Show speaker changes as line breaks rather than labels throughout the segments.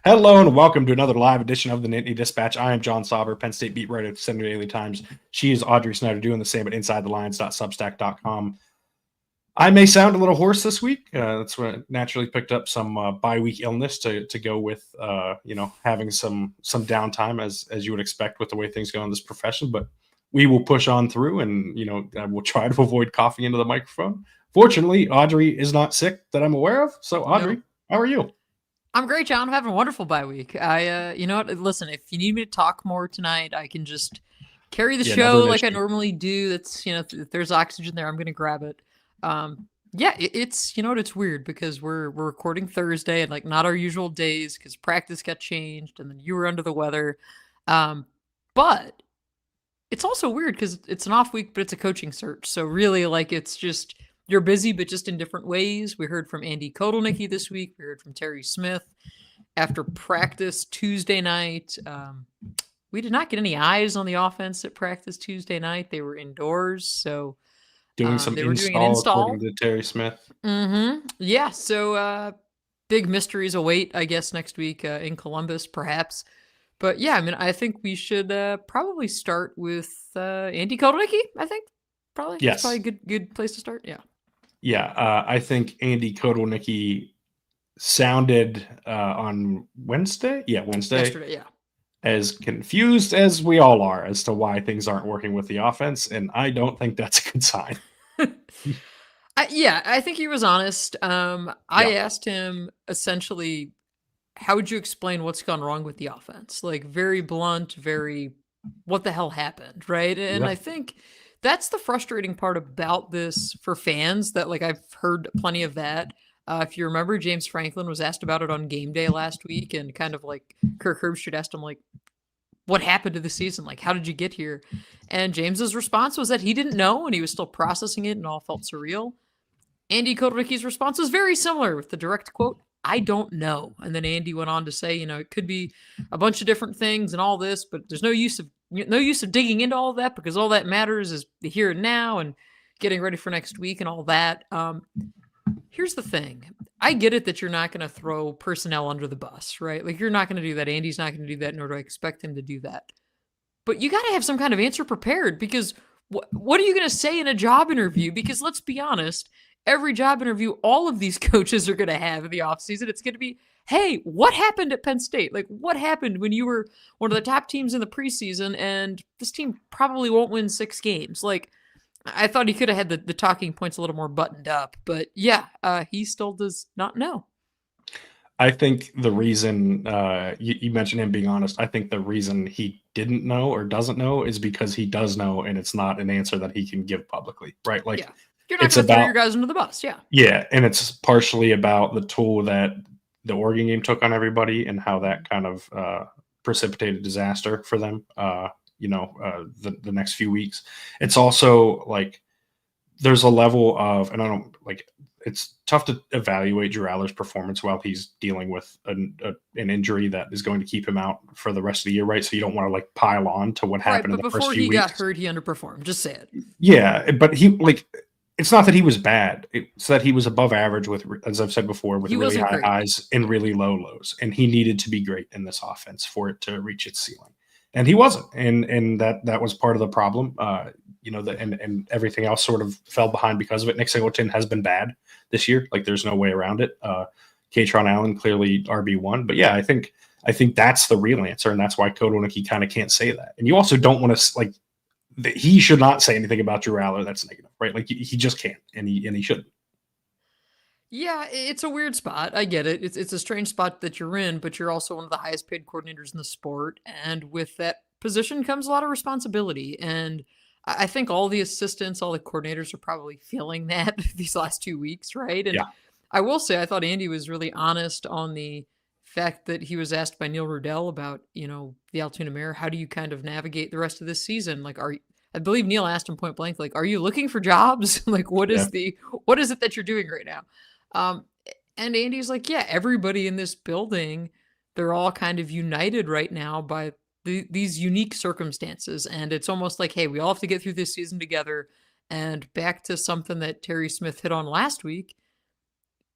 Hello and welcome to another live edition of the Nittany Dispatch. I am John Sauber, Penn State beat writer at the Snyder Daily Times. She is Audrey Snyder, doing the same at InsideTheLions.substack.com. I may sound a little hoarse this week. That's when I naturally picked up some bye-week illness to go with, having some downtime as you would expect with the way things go in this profession. But we will push on through, and we'll try to avoid coughing into the microphone. Fortunately, Audrey is not sick that I'm aware of. So, Audrey, How are you?
I'm great, John. I'm having a wonderful bye week. You know what? Listen, if you need me to talk more tonight, I can just carry the show like I normally do. That's, if there's oxygen there, I'm going to grab it. It's, it's weird because we're recording Thursday and like not our usual days because practice got changed and then you were under the weather. But it's also weird because it's an off week, but it's a coaching search. So really, like, it's just you're busy, but just in different ways. We heard from Andy Kotelnicki this week. We heard from Terry Smith after practice Tuesday night. We did not get any eyes on the offense at practice Tuesday night. They were indoors, so
doing some install according to Terry Smith.
Mm-hmm. Yeah, so big mysteries await, I guess, next week in Columbus, perhaps. But yeah, I mean, I think we should probably start with Andy Kotelnicki. I think probably.
Yes,
that's probably a good place to start. Yeah.
Yeah, I think Andy Kotelnicki sounded on Wednesday. Yeah, Wednesday.
Yesterday, yeah.
As confused as we all are as to why things aren't working with the offense, and I don't think that's a good sign.
I think he was honest. I asked him essentially, how would you explain what's gone wrong with the offense? Like, very blunt, very, what the hell happened, right? And I think that's the frustrating part about this for fans, that like I've heard plenty of that. If you remember, James Franklin was asked about it on game day last week, and kind of like Kirk Herbstreit asked him, like, what happened to the season? Like, how did you get here? And James's response was that he didn't know, and he was still processing it, and all felt surreal. Andy Kotelnicki's response was very similar, with the direct quote, "I don't know." And then Andy went on to say, it could be a bunch of different things and all this, but there's no use of digging into all of that, because all that matters is the here and now and getting ready for next week and all that. Here's the thing. I get it that you're not going to throw personnel under the bus, right? Like, you're not going to do that. Andy's not going to do that, nor do I expect him to do that. But you got to have some kind of answer prepared, because what are you going to say in a job interview? Because let's be honest, every job interview all of these coaches are going to have in the offseason, it's going to be, hey, what happened at Penn State? Like, what happened when you were one of the top teams in the preseason and this team probably won't win 6 games? Like, I thought he could have had the talking points a little more buttoned up, but yeah, he still does not know.
I think the reason you mentioned him being honest, I think the reason he didn't know or doesn't know is because he does know, and it's not an answer that he can give publicly, right? Like,
you're not going to throw your guys under the bus,
Yeah, and it's partially about the toll that the Oregon game took on everybody and how that kind of precipitated disaster for them. The next few weeks. It's also like there's a level of, and I don't like, it's tough to evaluate Drew Allar's performance while he's dealing with an injury that is going to keep him out for the rest of the year, right? So you don't want to like pile on to what happened in the first few weeks.
Before he got hurt, he underperformed. Just say it.
Yeah, but he it's not that he was bad. It's that he was above average with, as I've said before, with really high highs and really low lows, and he needed to be great in this offense for it to reach its ceiling. And he wasn't, and that was part of the problem. And everything else sort of fell behind because of it. Nick Singleton has been bad this year. Like, there's no way around it. Katron Allen clearly RB1, but yeah, I think that's the real answer, and that's why Kotelnicki kind of can't say that. And you also don't want to like he should not say anything about Drew Aller that's negative, right? Like, he just can't, and he shouldn't.
Yeah, it's a weird spot. I get it. It's a strange spot that you're in, but you're also one of the highest paid coordinators in the sport. And with that position comes a lot of responsibility. And I think all the assistants, all the coordinators are probably feeling that these last 2 weeks, right? And I will say, I thought Andy was really honest on the fact that he was asked by Neil Rudell about, the Altoona Mayor, how do you kind of navigate the rest of this season? Like, I believe Neil asked him point blank, like, are you looking for jobs? Like, what is it that you're doing right now? And Andy's like, yeah, everybody in this building, they're all kind of united right now by these unique circumstances. And it's almost like, hey, we all have to get through this season together. And back to something that Terry Smith hit on last week,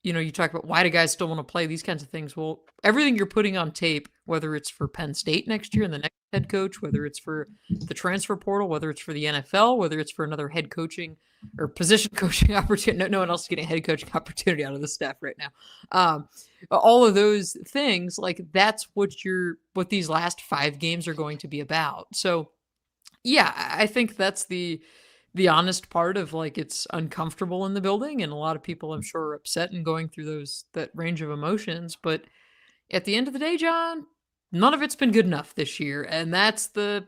you talk about why do guys still want to play, these kinds of things. Well, everything you're putting on tape, whether it's for Penn State next year and the next head coach, whether it's for the transfer portal, whether it's for the NFL, whether it's for another head coaching or position coaching opportunity. No one else is getting a head coaching opportunity out of the staff right now. All of those things, like that's what these last 5 games are going to be about. So yeah, I think that's the honest part of, like, it's uncomfortable in the building, and a lot of people I'm sure are upset and going through that range of emotions. But at the end of the day, John, none of it's been good enough this year. And that's the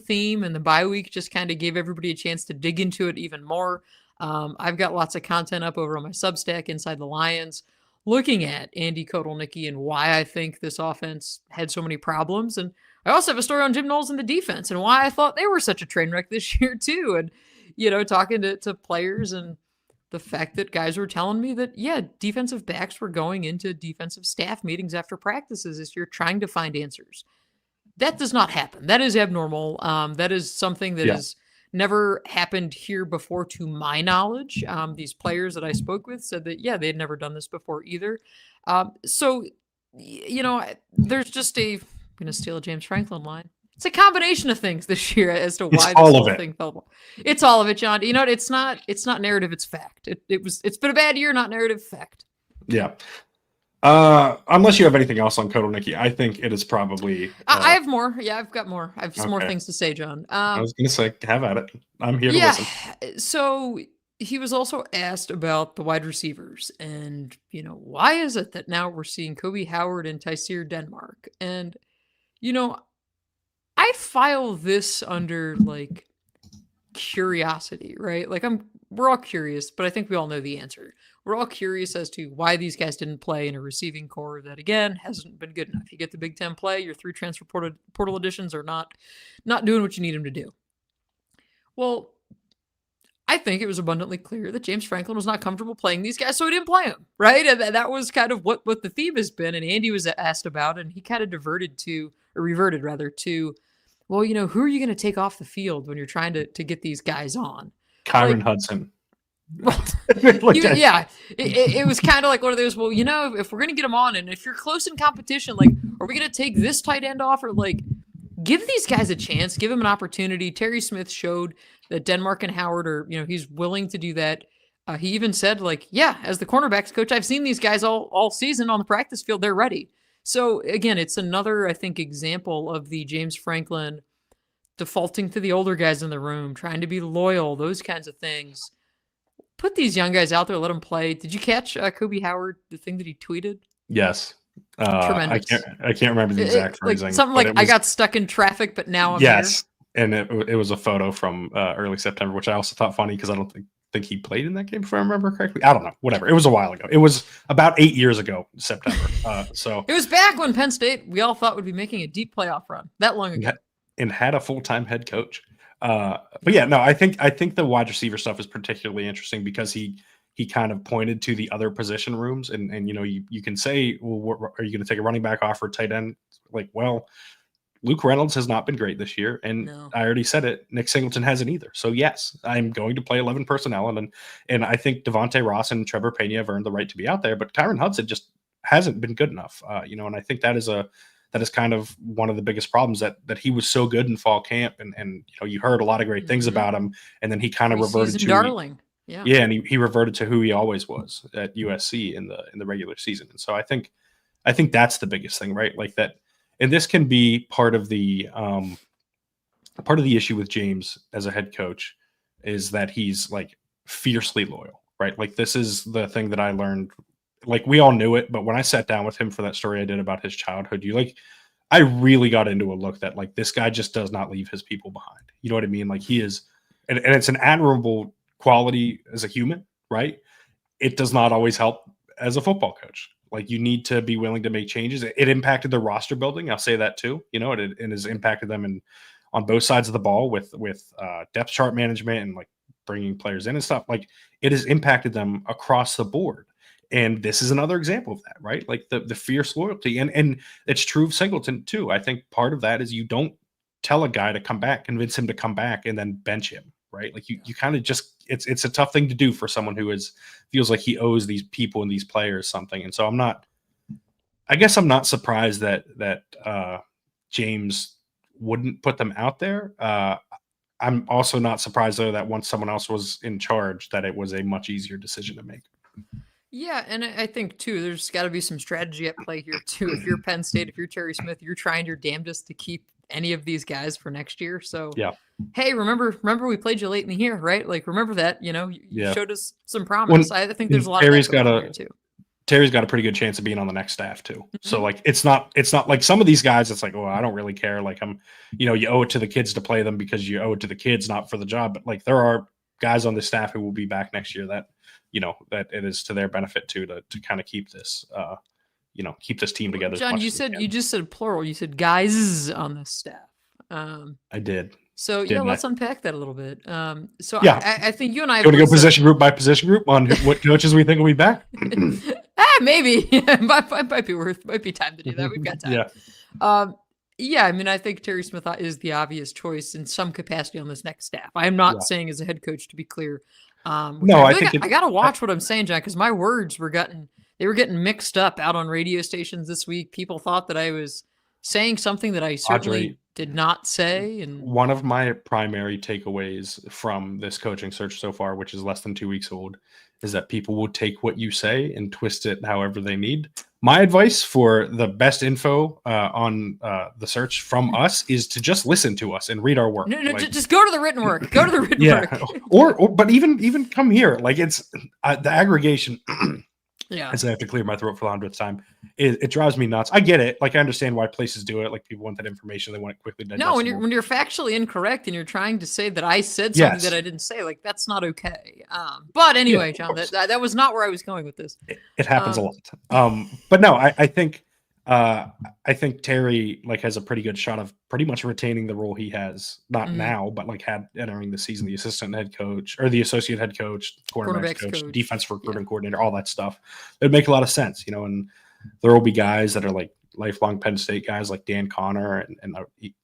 theme. And the bye week just kind of gave everybody a chance to dig into it even more. I've got lots of content up over on my Substack, Inside the Lions, looking at Andy Kotelnicki and why I think this offense had so many problems. And I also have a story on Jim Knowles and the defense and why I thought they were such a train wreck this year too. And, talking to players and the fact that guys were telling me that, yeah, defensive backs were going into defensive staff meetings after practices this year trying to find answers. That does not happen. That is abnormal. That is something that has never happened here before, to my knowledge. These players that I spoke with said that, yeah, they had never done this before either. So, there's just I'm going to steal a James Franklin line. It's a combination of things this year as to why this whole thing fell. It's all of it, John. It's not narrative, it's fact. It's been a bad year, not narrative, fact.
Yeah. Unless you have anything else on Kotelnicki, I think it is probably.
I have more. Yeah, I've got more. I have some more things to say, John.
I was going to say, have at it. I'm here to listen.
So he was also asked about the wide receivers and, why is it that now we're seeing Kobe Howard and Tyseer Denmark? And, I file this under like curiosity, right? Like we're all curious, but I think we all know the answer. We're all curious as to why these guys didn't play in a receiving core that, again, hasn't been good enough. You get the Big Ten play, your 3 transfer portal additions are not doing what you need them to do. Well, I think it was abundantly clear that James Franklin was not comfortable playing these guys, so he didn't play them, right? And that was kind of what the theme has been. And Andy was asked about, and he kind of reverted to, well, who are you going to take off the field when you're trying to get these guys on?
Kyron Hudson.
Well, it was kind of like one of those, well, if we're going to get them on, and if you're close in competition, like, are we going to take this tight end off, or like, give these guys a chance, give them an opportunity. Terry Smith showed that Denmark and Howard are, he's willing to do that. He even said, like, yeah, as the cornerbacks coach, I've seen these guys all season on the practice field. They're ready. So again, it's another, I think, example of the James Franklin defaulting to the older guys in the room, trying to be loyal, those kinds of things. Put these young guys out there, let them play. Did you catch Kobe Howard, the thing that he tweeted?
Yes. Tremendous. I can't remember the exact phrasing.
Like, something like, I got stuck in traffic, but now I'm
here. And it was a photo from early September, which I also thought funny because I don't think he played in that game, if I remember correctly. I don't know. Whatever. It was a while ago. It was about 8 years ago, September. So
it was back when Penn State, we all thought, would be making a deep playoff run that long ago.
And had a full-time head coach. But yeah, no, I think the wide receiver stuff is particularly interesting because he kind of pointed to the other position rooms, and you can say, well, are you going to take a running back off or tight end? Like, well, Luke Reynolds has not been great this year, and I already said it. Nick Singleton hasn't either. So yes, I'm going to play 11 personnel, and I think Devontae Ross and Trevor Pena have earned the right to be out there, but Kyron Hudson just hasn't been good enough. And I think that is kind of one of the biggest problems that he was so good in fall camp, and you heard a lot of great things about him, and then he kind of reverted to
darling.
And he reverted to who he always was at USC in the regular season. And so I think that's the biggest thing, right? Like that, and this can be part of the issue with James as a head coach is that he's like fiercely loyal, right? Like this is the thing that I learned. Like we all knew it, but when I sat down with him for that story I did about his childhood, I really got into a look that like this guy just does not leave his people behind. You know what I mean? Like he is, and it's an admirable quality as a human, right? It does not always help as a football coach. Like you need to be willing to make changes. It impacted the roster building. I'll say that too. It has impacted them on both sides of the ball with depth chart management and like bringing players in and stuff. Like it has impacted them across the board. And this is another example of that, right? Like the fierce loyalty. And it's true of Singleton too. I think part of that is you don't tell a guy to come back, convince him to come back and then bench him, right? Like you kind of just, it's a tough thing to do for someone who feels like he owes these people and these players something. And so I guess I'm not surprised that James wouldn't put them out there. I'm also not surprised though that once someone else was in charge, that it was a much easier decision to make.
Yeah, and I think too, there's got to be some strategy at play here too. If you're Penn State, if you're Terry Smith, you're trying your damnedest to keep any of these guys for next year. So
yeah,
hey, remember we played you late in the year, right? Like remember that, you showed us some promise.
When,
I think there's a lot
Terry's
of that going on too.
Terry's got a pretty good chance of being on the next staff too. So like, it's not like some of these guys, it's like, oh, I don't really care. Like you owe it to the kids to play them because you owe it to the kids, not for the job. But like, there are guys on the staff who will be back next year that, that it is to their benefit too, to kind of keep this, keep this team together.
John, you just said plural. You said guys on the staff.
I did.
So let's unpack that a little bit. So
yeah,
I think you and I
want to go position group by position group on what coaches we think will be back.
Maybe might be time to do that. We've got time. Yeah. I mean, I think Terry Smith is the obvious choice in some capacity on this next staff. I am not saying as a head coach, to be clear.
No, I think
I got to watch what I'm saying, John, because my words were getting mixed up out on radio stations this week. People thought that I was saying something that I certainly
Audrey,
did not say. And
one of my primary takeaways from this coaching search so far, which is less than 2 weeks old, is that people will take what you say and twist it however they need. My advice for the best info on the search from us is to just listen to us and read our work.
No, just go to the written work. Go to the written work.
But even come here. Like it's the aggregation.
Yeah.
As I have to clear my throat for the 100th time. It drives me nuts. I get it. Like I understand why places do it. Like people want that information. They want it quickly digestible.
No, when you're factually incorrect and you're trying to say that I said something that I didn't say, like that's not okay. But anyway, John, that was not where I was going with this.
It happens a lot. But no, I think Terry like has a pretty good shot of pretty much retaining the role he has, not now, but like had entering the season, the assistant head coach or the associate head coach, quarterbacks coach, defense recruiting coordinator, all that stuff. It'd make a lot of sense, and there will be guys that are like lifelong Penn State guys like Dan Connor and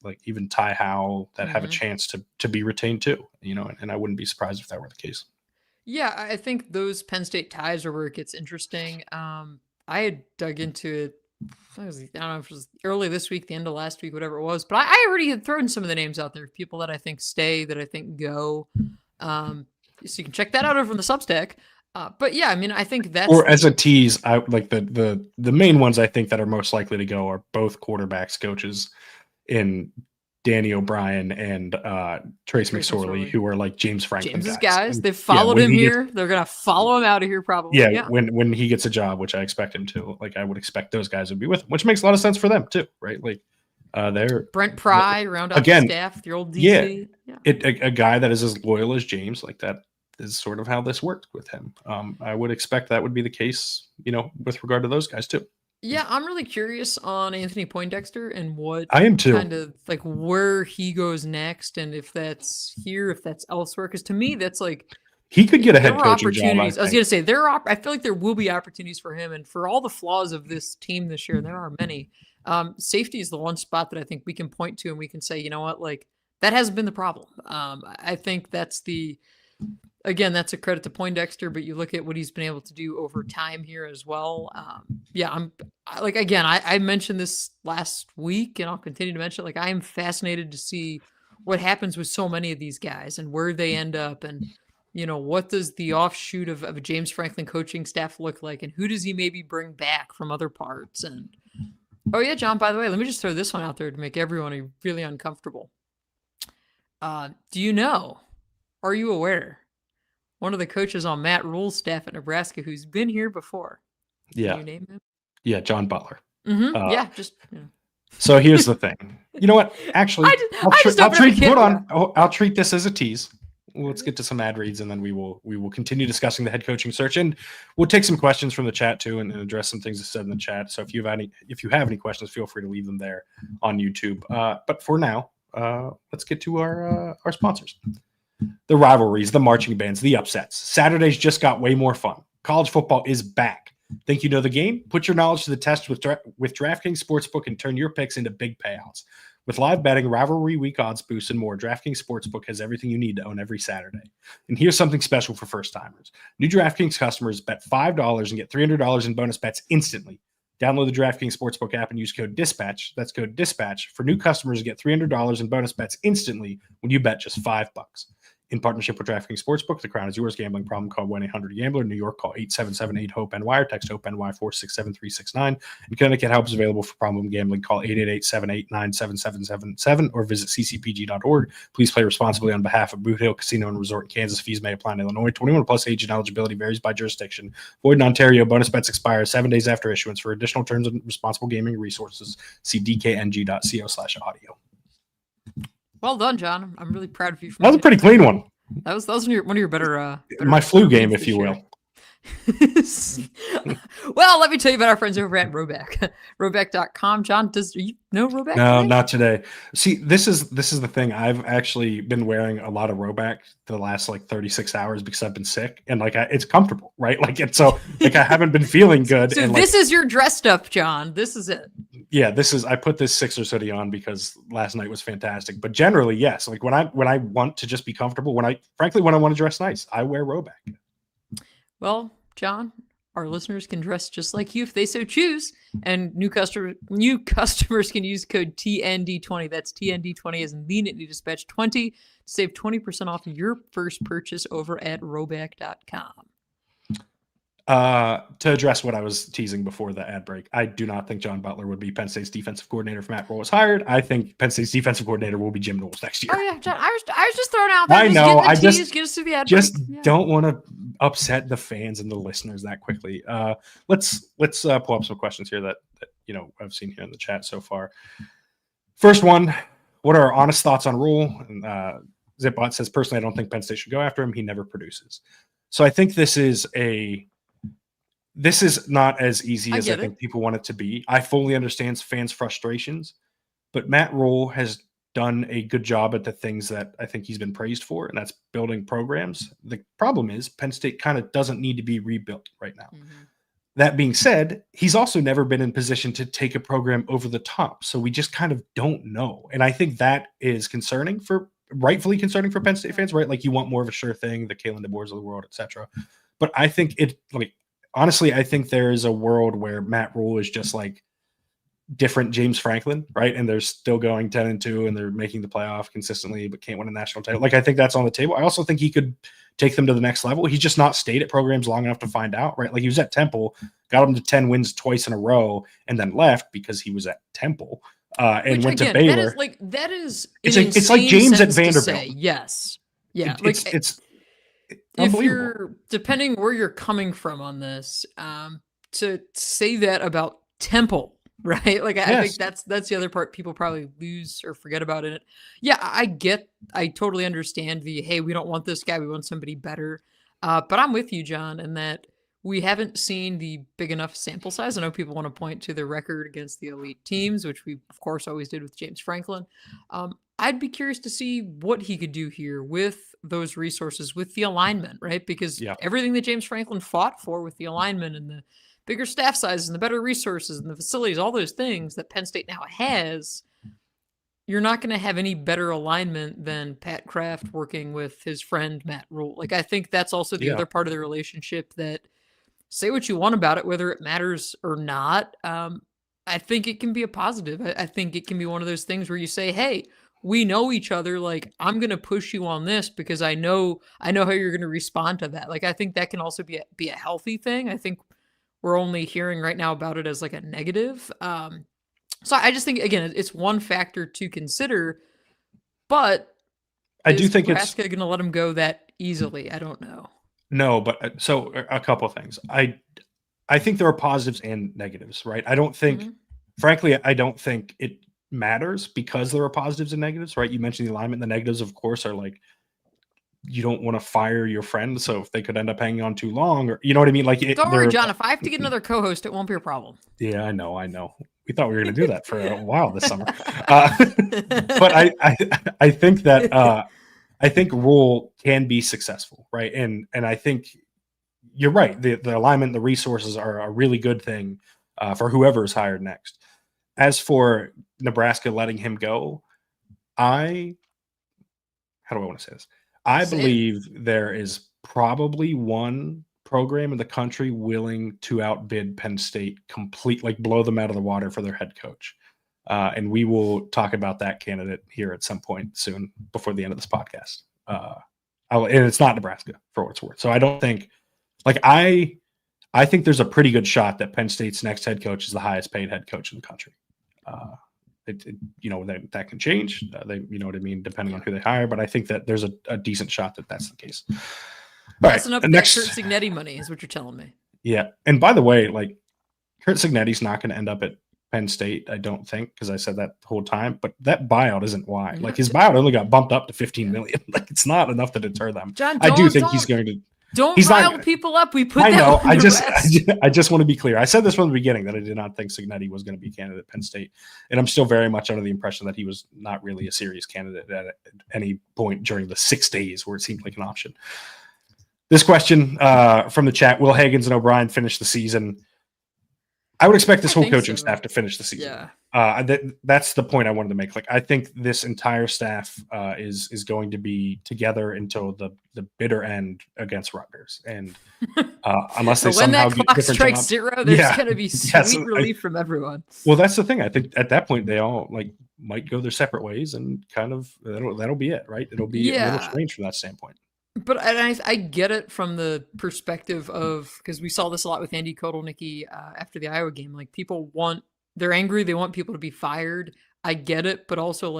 like even Ty Howell that have a chance to be retained too, and I wouldn't be surprised if that were the case.
Yeah, I think those Penn State ties are where it gets interesting. I had dug into it. I don't know if it was early this week, the end of last week, whatever it was, but I already had thrown some of the names out there, people that I think stay, that I think go. So you can check that out over on the Substack. But yeah, I mean, I think that's
as a tease. I like the main ones I think that are most likely to go are both quarterbacks coaches in Danny O'Brien and Trace McSorley, who are like James Franklin
guys. They've followed him here. They're gonna follow him out of here probably.
Yeah, when he gets a job, which I expect him to. Like I would expect those guys would be with him, which makes a lot of sense for them too, right? Like they're
Brent Pry round out the staff, your old DC.
A guy that is as loyal as James, like that is sort of how this worked with him. I would expect that would be the case, with regard to those guys too.
Yeah, I'm really curious on Anthony Poindexter and what
I am too.
Kind of like where he goes next, and if that's here, if that's elsewhere. Because to me, that's like
he could get a head coaching job.
I was going to say I feel like there will be opportunities for him, and for all the flaws of this team this year, and there are many. Safety is the one spot that I think we can point to, and we can say, you know what, like that hasn't been the problem. I think that's Again, that's a credit to Poindexter, but you look at what he's been able to do over time here as well. I mentioned this last week, and I'll continue to mention it. Like, I am fascinated to see what happens with so many of these guys and where they end up, and what does the offshoot of a James Franklin coaching staff look like, and who does he maybe bring back from other parts? And oh yeah, John. By the way, let me just throw this one out there to make everyone really uncomfortable. Do you know? Are you aware? One of the coaches on Matt Rhule's staff at Nebraska who's been here before.
Yeah.
Can you name him?
Yeah, John Butler.
Mm-hmm.
So here's the thing. You know what? Actually, I'll treat this as a tease. Let's get to some ad reads, and then we will continue discussing the head coaching search, and we'll take some questions from the chat too, and address some things that said in the chat. So if you have any questions, feel free to leave them there on YouTube. But for now, let's get to our sponsors. The rivalries, the marching bands, the upsets. Saturdays just got way more fun. College football is back. Think you know the game? Put your knowledge to the test with DraftKings Sportsbook and turn your picks into big payouts. With live betting, rivalry week odds boosts, and more, DraftKings Sportsbook has everything you need to own every Saturday. And here's something special for first-timers. New DraftKings customers bet $5 and get $300 in bonus bets instantly. Download the DraftKings Sportsbook app and use code DISPATCH. That's code DISPATCH for new customers to get $300 in bonus bets instantly when you bet just $5. In partnership with DraftKings Sportsbook, the crown is yours. Gambling problem, call 1-800-GAMBLER. New York, call 877-8-HOPE-NY or text HOPE-NY 467-369. In Connecticut, help is available for problem gambling. Call 888-789-7777 or visit ccpg.org. Please play responsibly on behalf of Boot Hill Casino and Resort in Kansas. Fees may apply in Illinois. 21 plus age and eligibility varies by jurisdiction. Void in Ontario. Bonus bets expire 7 days after issuance. For additional terms and responsible gaming resources, see dkng.co/audio.
Well done, John. I'm really proud of you.
That was a pretty clean one.
That was one of your better
my flu game, if you will.
Well, let me tell you about our friends over at Roback. Roback.com. John, do you know Roback?
No,
today?
not today. See, this is the thing. I've actually been wearing a lot of Roback the last 36 hours because I've been sick, and it's comfortable, right? I haven't been feeling good.
So
and
this is your dressed up, John. This is it.
Yeah, I put this Sixers hoodie on because last night was fantastic. But generally, yes, when I want to just be comfortable, when I want to dress nice, I wear Roback.
Well, John, our listeners can dress just like you if they so choose. And new customers can use code TND20. That's TND20 as in the Nittany Dispatch 20 to save 20% off your first purchase over at Roback.com.
To address what I was teasing before the ad break, I do not think John Butler would be Penn State's defensive coordinator if Matt Rhule was hired. I think Penn State's defensive coordinator will be Jim Knowles next year.
Oh yeah, John, I was just throwing out there.
I know. I
get us to the ad break.
Don't want to upset the fans and the listeners that quickly. Let's pull up some questions here that I've seen here in the chat so far. First one: what are our honest thoughts on Rhule? And Zipbot says, personally, I don't think Penn State should go after him. He never produces. So I think this is not as easy as I think people want it to be. I fully understand fans' frustrations, but Matt Rhule has done a good job at the things that I think he's been praised for, and that's building programs. The problem is Penn State kind of doesn't need to be rebuilt right now. Mm-hmm. That being said, he's also never been in position to take a program over the top. So we just kind of don't know. And I think that is rightfully concerning for Penn State fans, right? You want more of a sure thing, the Kalen DeBoers of the world, etc. But I think honestly, I think there is a world where Matt Rhule is just different James Franklin, right? And they're still going 10-2 and they're making the playoff consistently, but can't win a national title. I think that's on the table. I also think he could take them to the next level. He's just not stayed at programs long enough to find out, right? He was at Temple, got him to 10 wins twice in a row, and then left because he was at Temple and went to Baylor.
That is
it's like James at Vanderbilt.
Yes. Yeah.
It's
if you're depending where you're coming from on this, to say that about Temple, right? I think that's the other part people probably lose or forget about it. Yeah, I totally understand hey, we don't want this guy, we want somebody better. But I'm with you, John, in that we haven't seen the big enough sample size. I know people want to point to the record against the elite teams, which we of course always did with James Franklin. I'd be curious to see what he could do here with those resources, with the alignment, right? Because everything that James Franklin fought for with the alignment and the bigger staff sizes and the better resources and the facilities, all those things that Penn State now has, you're not going to have any better alignment than Pat Kraft working with his friend Matt Rhule. I think that's also the other part of the relationship that, say what you want about it, whether it matters or not, I think it can be a positive. I think it can be one of those things where you say, hey, we know each other. I'm going to push you on this because I know how you're going to respond to that. I think that can also be a healthy thing. I think we're only hearing right now about it as a negative. So I just think, again, it's one factor to consider, but
I do think
Nebraska going to let him go that easily? I don't know.
No, but so a couple of things. I think there are positives and negatives, right? I don't think, frankly, I don't think it matters because there are positives and negatives, right? You mentioned the alignment. The negatives, of course, are you don't want to fire your friend, so if they could end up hanging on too long, or you know what I mean?
Don't worry, John. If I have to get another co-host, it won't be a problem.
Yeah, I know. We thought we were going to do that for a while this summer, but I think that I think Rhule can be successful, right? And I think you're right. The alignment, the resources are a really good thing for whoever is hired next. as for Nebraska letting him go, how do I want to say this? I believe there is probably one program in the country willing to outbid Penn State, blow them out of the water for their head coach. And we will talk about that candidate here at some point soon before the end of this podcast. And it's not Nebraska, for what it's worth. So I don't think, I think there's a pretty good shot that Penn State's next head coach is the highest paid head coach in the country. That can change. You know what I mean, depending on who they hire. But I think that there's a decent shot that that's the case.
That's enough of that Curt Cignetti money, is what you're telling me.
Yeah, and by the way, Curt Cignetti's not going to end up at Penn State, I don't think, because I said that the whole time. But that buyout isn't why. His buyout only got bumped up to $15 million. It's not enough to deter them.
John,
I do think he's going to.
Don't rile people up. We put.
I know. I just want to be clear. I said this from the beginning that I did not think Cignetti was going to be a candidate at Penn State, and I'm still very much under the impression that he was not really a serious candidate at any point during the 6 days where it seemed like an option. This question from the chat: Will Higgins and O'Brien finish the season? I would expect this whole coaching staff to finish the season. Yeah. That's the point I wanted to make. I think this entire staff is going to be together until the bitter end against Rutgers, and unless they
when
somehow
that clock strikes zero, there's going to be sweet relief from everyone.
Well, that's the thing. I think at that point they all might go their separate ways, and kind of that'll be it, right? It'll be a little strange from that standpoint.
But I get it from the perspective of, because we saw this a lot with Andy Kotelnicki after the Iowa game. They're angry. They want people to be fired. I get it, but also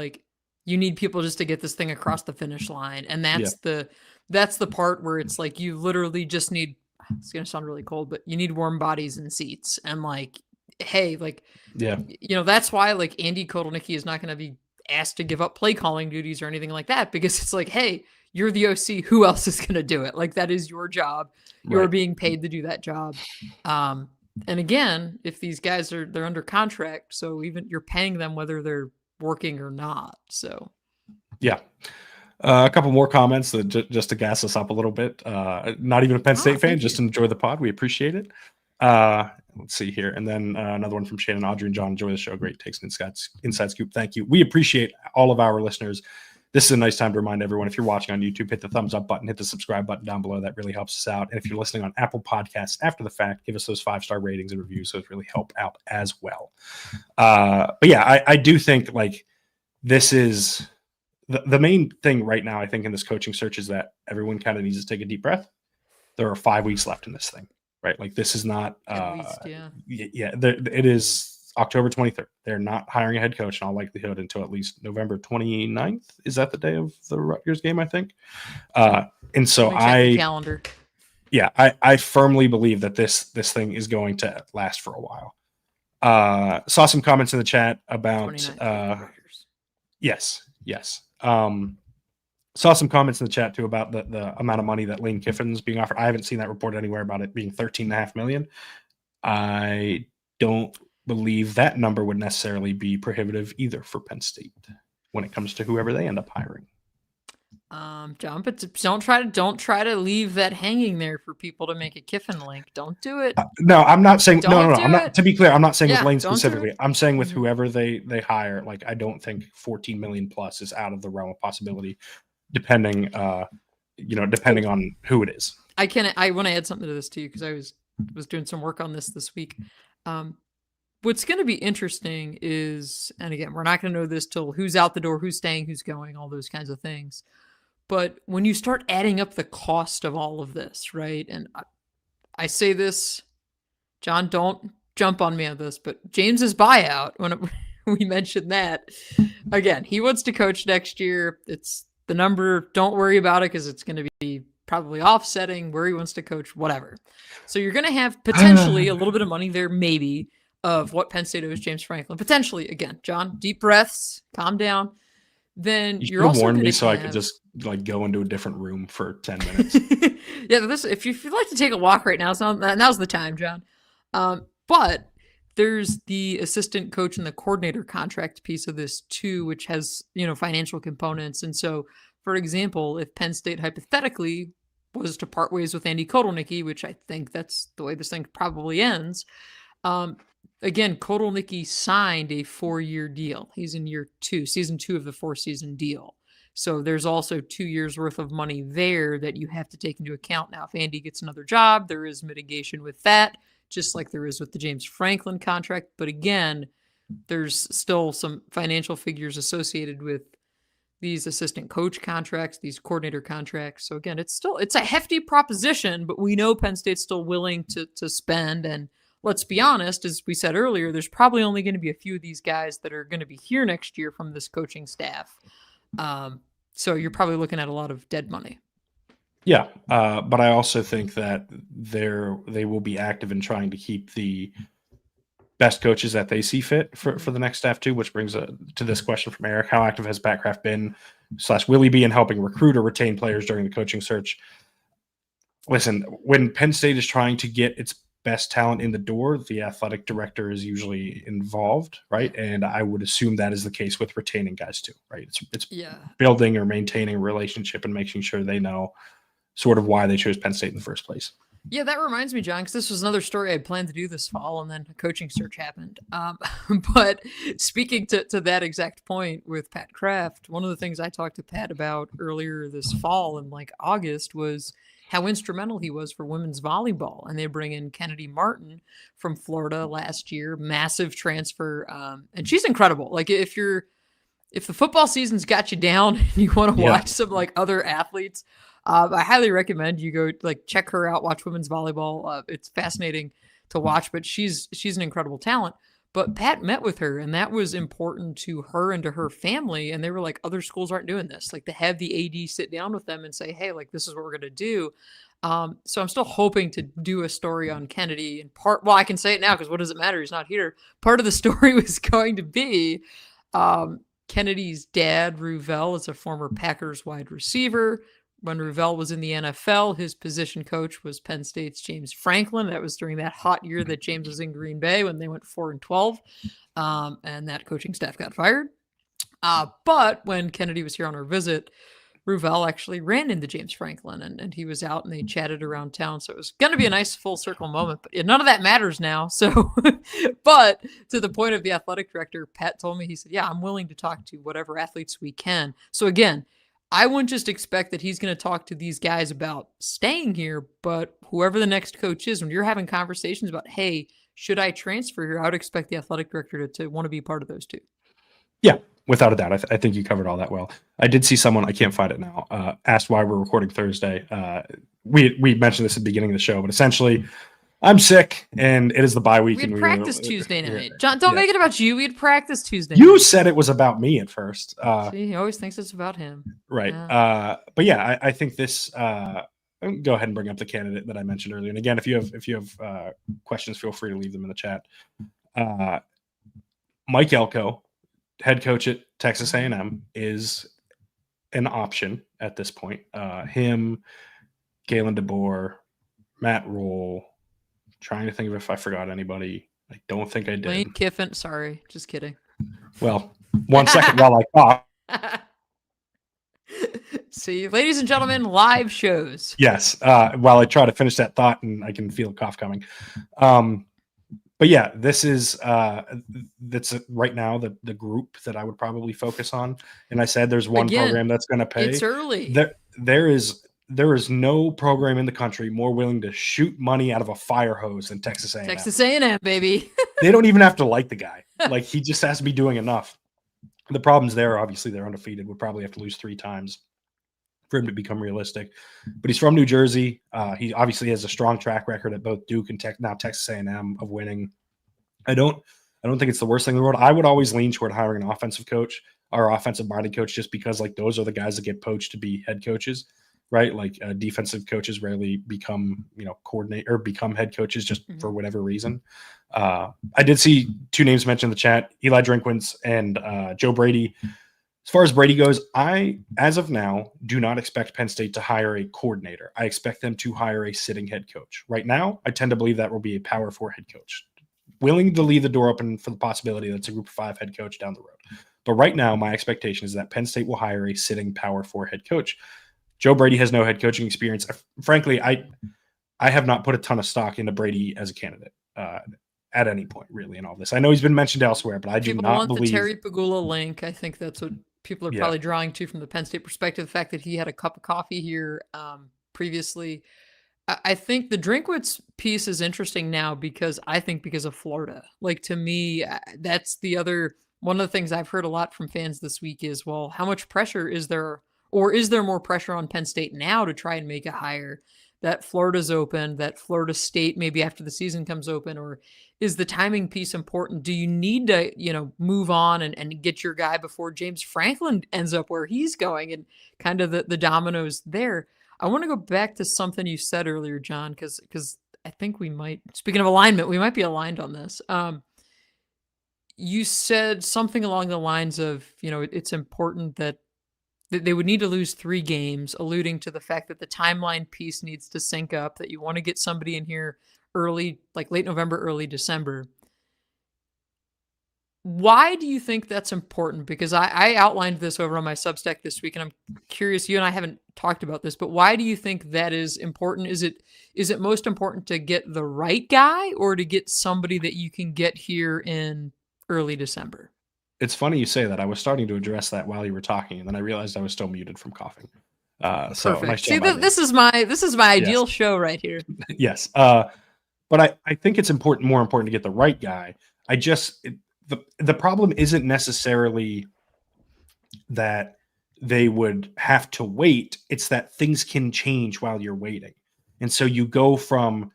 you need people just to get this thing across the finish line, and that's the part where it's you literally just need. It's gonna sound really cold, but you need warm bodies and seats, and that's why Andy Kotelnicki is not going to be asked to give up play calling duties or anything like that, because it's hey. You're the OC. Who else is going to do it? That is your job. You're being paid to do that job. And again, if these guys they're under contract, so even you're paying them whether they're working or not. So, yeah.
A couple more comments just to gas us up a little bit. Not even a Penn State fan, just enjoy the pod. We appreciate it. Let's see here. And then another one from Shannon, Audrey, and John. Enjoy the show. Great takes and inside scoop. Thank you. We appreciate all of our listeners. This is a nice time to remind everyone, if you're watching on YouTube, hit the thumbs up button, hit the subscribe button down below. That really helps us out. And if you're listening on Apple Podcasts after the fact, give us those 5-star ratings and reviews. Those really help out as well. But yeah, I do think this is the main thing right now, I think, in this coaching search is that everyone kind of needs to take a deep breath. There are 5 weeks left in this thing, right? This is not, it is October 23rd. They're not hiring a head coach in all likelihood until at least November 29th. Is that the day of the Rutgers game, I think? And so
calendar.
Yeah, I firmly believe that this thing is going to last for a while. Saw some comments in the chat about yes. Saw some comments in the chat too about the amount of money that Lane Kiffin's being offered. I haven't seen that reported anywhere about it being $13.5 million. I don't believe that number would necessarily be prohibitive either for Penn State when it comes to whoever they end up hiring.
John, but don't try to leave that hanging there for people to make a Kiffin link. Don't do it.
No, I'm not saying no. I'm not. To be clear, I'm not saying with Lane specifically. I'm saying with whoever they hire. I don't think 14 million plus is out of the realm of possibility, depending on who it is.
I want to add something to this too, because I was doing some work on this week. What's going to be interesting is, and again, we're not going to know this till who's out the door, who's staying, who's going, all those kinds of things. But when you start adding up the cost of all of this, right? And I say this, John, don't jump on me on this, but James's buyout, when we mentioned that, again, he wants to coach next year. It's the number, don't worry about it because it's going to be probably offsetting where he wants to coach, whatever. So you're going to have potentially a little bit of money there, maybe, of what Penn State owes James Franklin. Potentially, again, John, deep breaths, calm down. Then you're also
warn me so I could just go into a different room for 10 minutes.
Yeah, if you'd like to take a walk right now, now's the time, John. But there's the assistant coach and the coordinator contract piece of this too, which has financial components. And so, for example, if Penn State hypothetically was to part ways with Andy Kotelnicki, which I think that's the way this thing probably ends. again, Kotelnicki signed a 4-year deal. He's in year 2, season 2 of the 4-season deal. So there's also 2 years worth of money there that you have to take into account. Now, if Andy gets another job, there is mitigation with that, just like there is with the James Franklin contract. But again, there's still some financial figures associated with these assistant coach contracts, these coordinator contracts. So again, it's a hefty proposition, but we know Penn State's still willing to spend. And let's be honest, as we said earlier, there's probably only going to be a few of these guys that are going to be here next year from this coaching staff. So you're probably looking at a lot of dead money.
Yeah, but I also think that they will be active in trying to keep the best coaches that they see fit for the next staff too, which brings to this question from Eric. How active has Pat Kraft been / will he be in helping recruit or retain players during the coaching search? Listen, when Penn State is trying to get its best talent in the door, the athletic director is usually involved, right? And I would assume that is the case with retaining guys too, right? It's building or maintaining a relationship and making sure they know sort of why they chose Penn State in the first place.
Yeah, that reminds me, John, because this was another story I had planned to do this fall, and then a coaching search happened. But speaking to that exact point with Pat Kraft, one of the things I talked to Pat about earlier this fall in like August was how instrumental he was for women's volleyball. And they bring in Kennedy Martin from Florida last year, massive transfer. And she's incredible. Like if the football season's got you down and you want to watch some like other athletes, I highly recommend you go like check her out, watch women's volleyball. It's fascinating to watch, but she's an incredible talent. But Pat met with her, and that was important to her and to her family. And they were like, other schools aren't doing this. Like to have the AD sit down with them and say, hey, like this is what we're going to do. So I'm still hoping to do a story on Kennedy. And well, I can say it now because what does it matter? He's not here. Part of the story was going to be Kennedy's dad, Rhule, is a former Packers wide receiver. When Rhule was in the NFL, his position coach was Penn State's James Franklin. That was during that hot year that James was in Green Bay when they went 4-12, and that coaching staff got fired. But when Kennedy was here on her visit, Rhule actually ran into James Franklin, and he was out, and they chatted around town. So it was going to be a nice full circle moment, but none of that matters now. So, but to the point of the athletic director, Pat told me, he said, yeah, I'm willing to talk to whatever athletes we can. So again, I wouldn't just expect that he's going to talk to these guys about staying here, but whoever the next coach is, when you're having conversations about, hey, should I transfer here? I would expect the athletic director to want to be part of those too.
Yeah, without a doubt. I think you covered all that well. I did see someone, I can't find it now, asked why we're recording Thursday. We mentioned this at the beginning of the show, but essentially I'm sick, and it is the bye week.
We had practice Tuesday night. John, don't make it about you. We had practice Tuesday night.
You said it was about me at first.
See, he always thinks it's about him.
Right. Yeah. But yeah, I think this. Go ahead and bring up the candidate that I mentioned earlier. And again, if you have questions, feel free to leave them in the chat. Mike Elko, head coach at Texas A&M, is an option at this point. Him, Galen DeBoer, Matt Rhule. Trying to think of if I forgot anybody. I don't think I did.
Lane Kiffin. Sorry, just kidding.
Well, 1 second while I talk.
See, ladies and gentlemen, live shows.
Yes. While I try to finish that thought, and I can feel a cough coming. But yeah, this is that's right now the group that I would probably focus on. And I said there's one program that's going to pay.
It's early.
There is no program in the country more willing to shoot money out of a fire hose than Texas A&M.
Texas A&M, baby.
They don't even have to like the guy. Like, he just has to be doing enough. The problem's there. Obviously, they're undefeated. Would probably have to lose 3 times for him to become realistic. But he's from New Jersey. He obviously has a strong track record at both Duke and now Texas A&M of winning. I don't think it's the worst thing in the world. I would always lean toward hiring an offensive coach or offensive-minded coach, just because like those are the guys that get poached to be head coaches. Right, like defensive coaches rarely become, coordinate or become head coaches just for whatever reason. I did see 2 names mentioned in the chat: Eli Drinkwitz and Joe Brady. As far as Brady goes, I, as of now, do not expect Penn State to hire a coordinator. I expect them to hire a sitting head coach. Right now, I tend to believe that will be a Power 4 head coach, willing to leave the door open for the possibility that it's a Group of 5 head coach down the road. But right now, my expectation is that Penn State will hire a sitting Power 4 head coach. Joe Brady has no head coaching experience. Frankly, I have not put a ton of stock into Brady as a candidate. at any point, really, in all this. I know he's been mentioned elsewhere, but I do not believe
the Terry Pegula link. I think that's what people are probably drawing to from the Penn State perspective. The fact that he had a cup of coffee here previously. I think the Drinkwitz piece is interesting now because of Florida. Like, to me, that's the other one of the things I've heard a lot from fans this week is, well, how much pressure is there, or is there more pressure on Penn State now to try and make a hire? That Florida's open, that Florida State maybe after the season comes open, or is the timing piece important? Do you need to, move on and get your guy before James Franklin ends up where he's going, and kind of the dominoes there? I want to go back to something you said earlier, John, because I think we might, speaking of alignment, we might be aligned on this. You said something along the lines of, it's important that they would need to lose 3 games, alluding to the fact that the timeline piece needs to sync up, that you want to get somebody in here early, like late November, early December. Why do you think that's important? Because I outlined this over on my Substack this week, and I'm curious, you and I haven't talked about this, but why do you think that is important? Is it most important to get the right guy, or to get somebody that you can get here in early December?
It's funny you say that. I was starting to address that while you were talking, and then I realized I was still muted from coughing. So
perfect.
Nice
See, this is my ideal show right here.
Yes. But I think it's more important to get the right guy. The problem isn't necessarily that they would have to wait. It's that things can change while you're waiting. And so you go from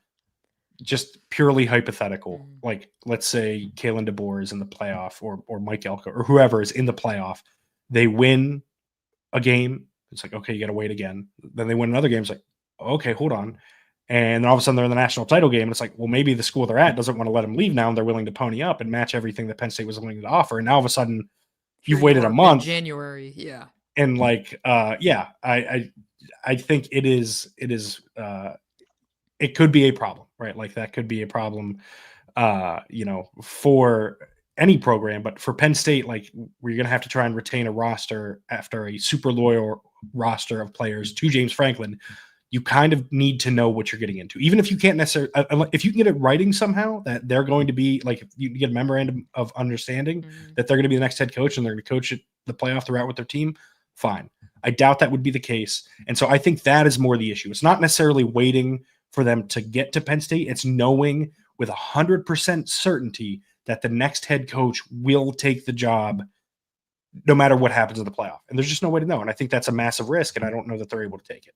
just purely hypothetical, like let's say Kalen DeBoer is in the playoff, or Mike Elko or whoever is in the playoff. They win a game. It's like, okay, you got to wait again. Then they win another game. It's like, okay, hold on. And then all of a sudden they're in the national title game. And it's like, well, maybe the school they're at doesn't want to let them leave now, and they're willing to pony up and match everything that Penn State was willing to offer. And now all of a sudden you've waited a month.
January. Yeah.
And like, I think it could be a problem, right? Like that could be a problem, for any program, but for Penn State, like we're going to have to try and retain a roster after a super loyal roster of players to James Franklin. You kind of need to know what you're getting into, even if you can't necessarily, if you can get it writing somehow that they're going to be like, if you get a memorandum of understanding that they're going to be the next head coach and they're going to coach the playoff throughout with their team. Fine. I doubt that would be the case. And so I think that is more the issue. It's not necessarily waiting for them to get to Penn State. It's knowing with 100% certainty that the next head coach will take the job no matter what happens in the playoff. And there's just no way to know. And I think that's a massive risk, and I don't know that they're able to take it.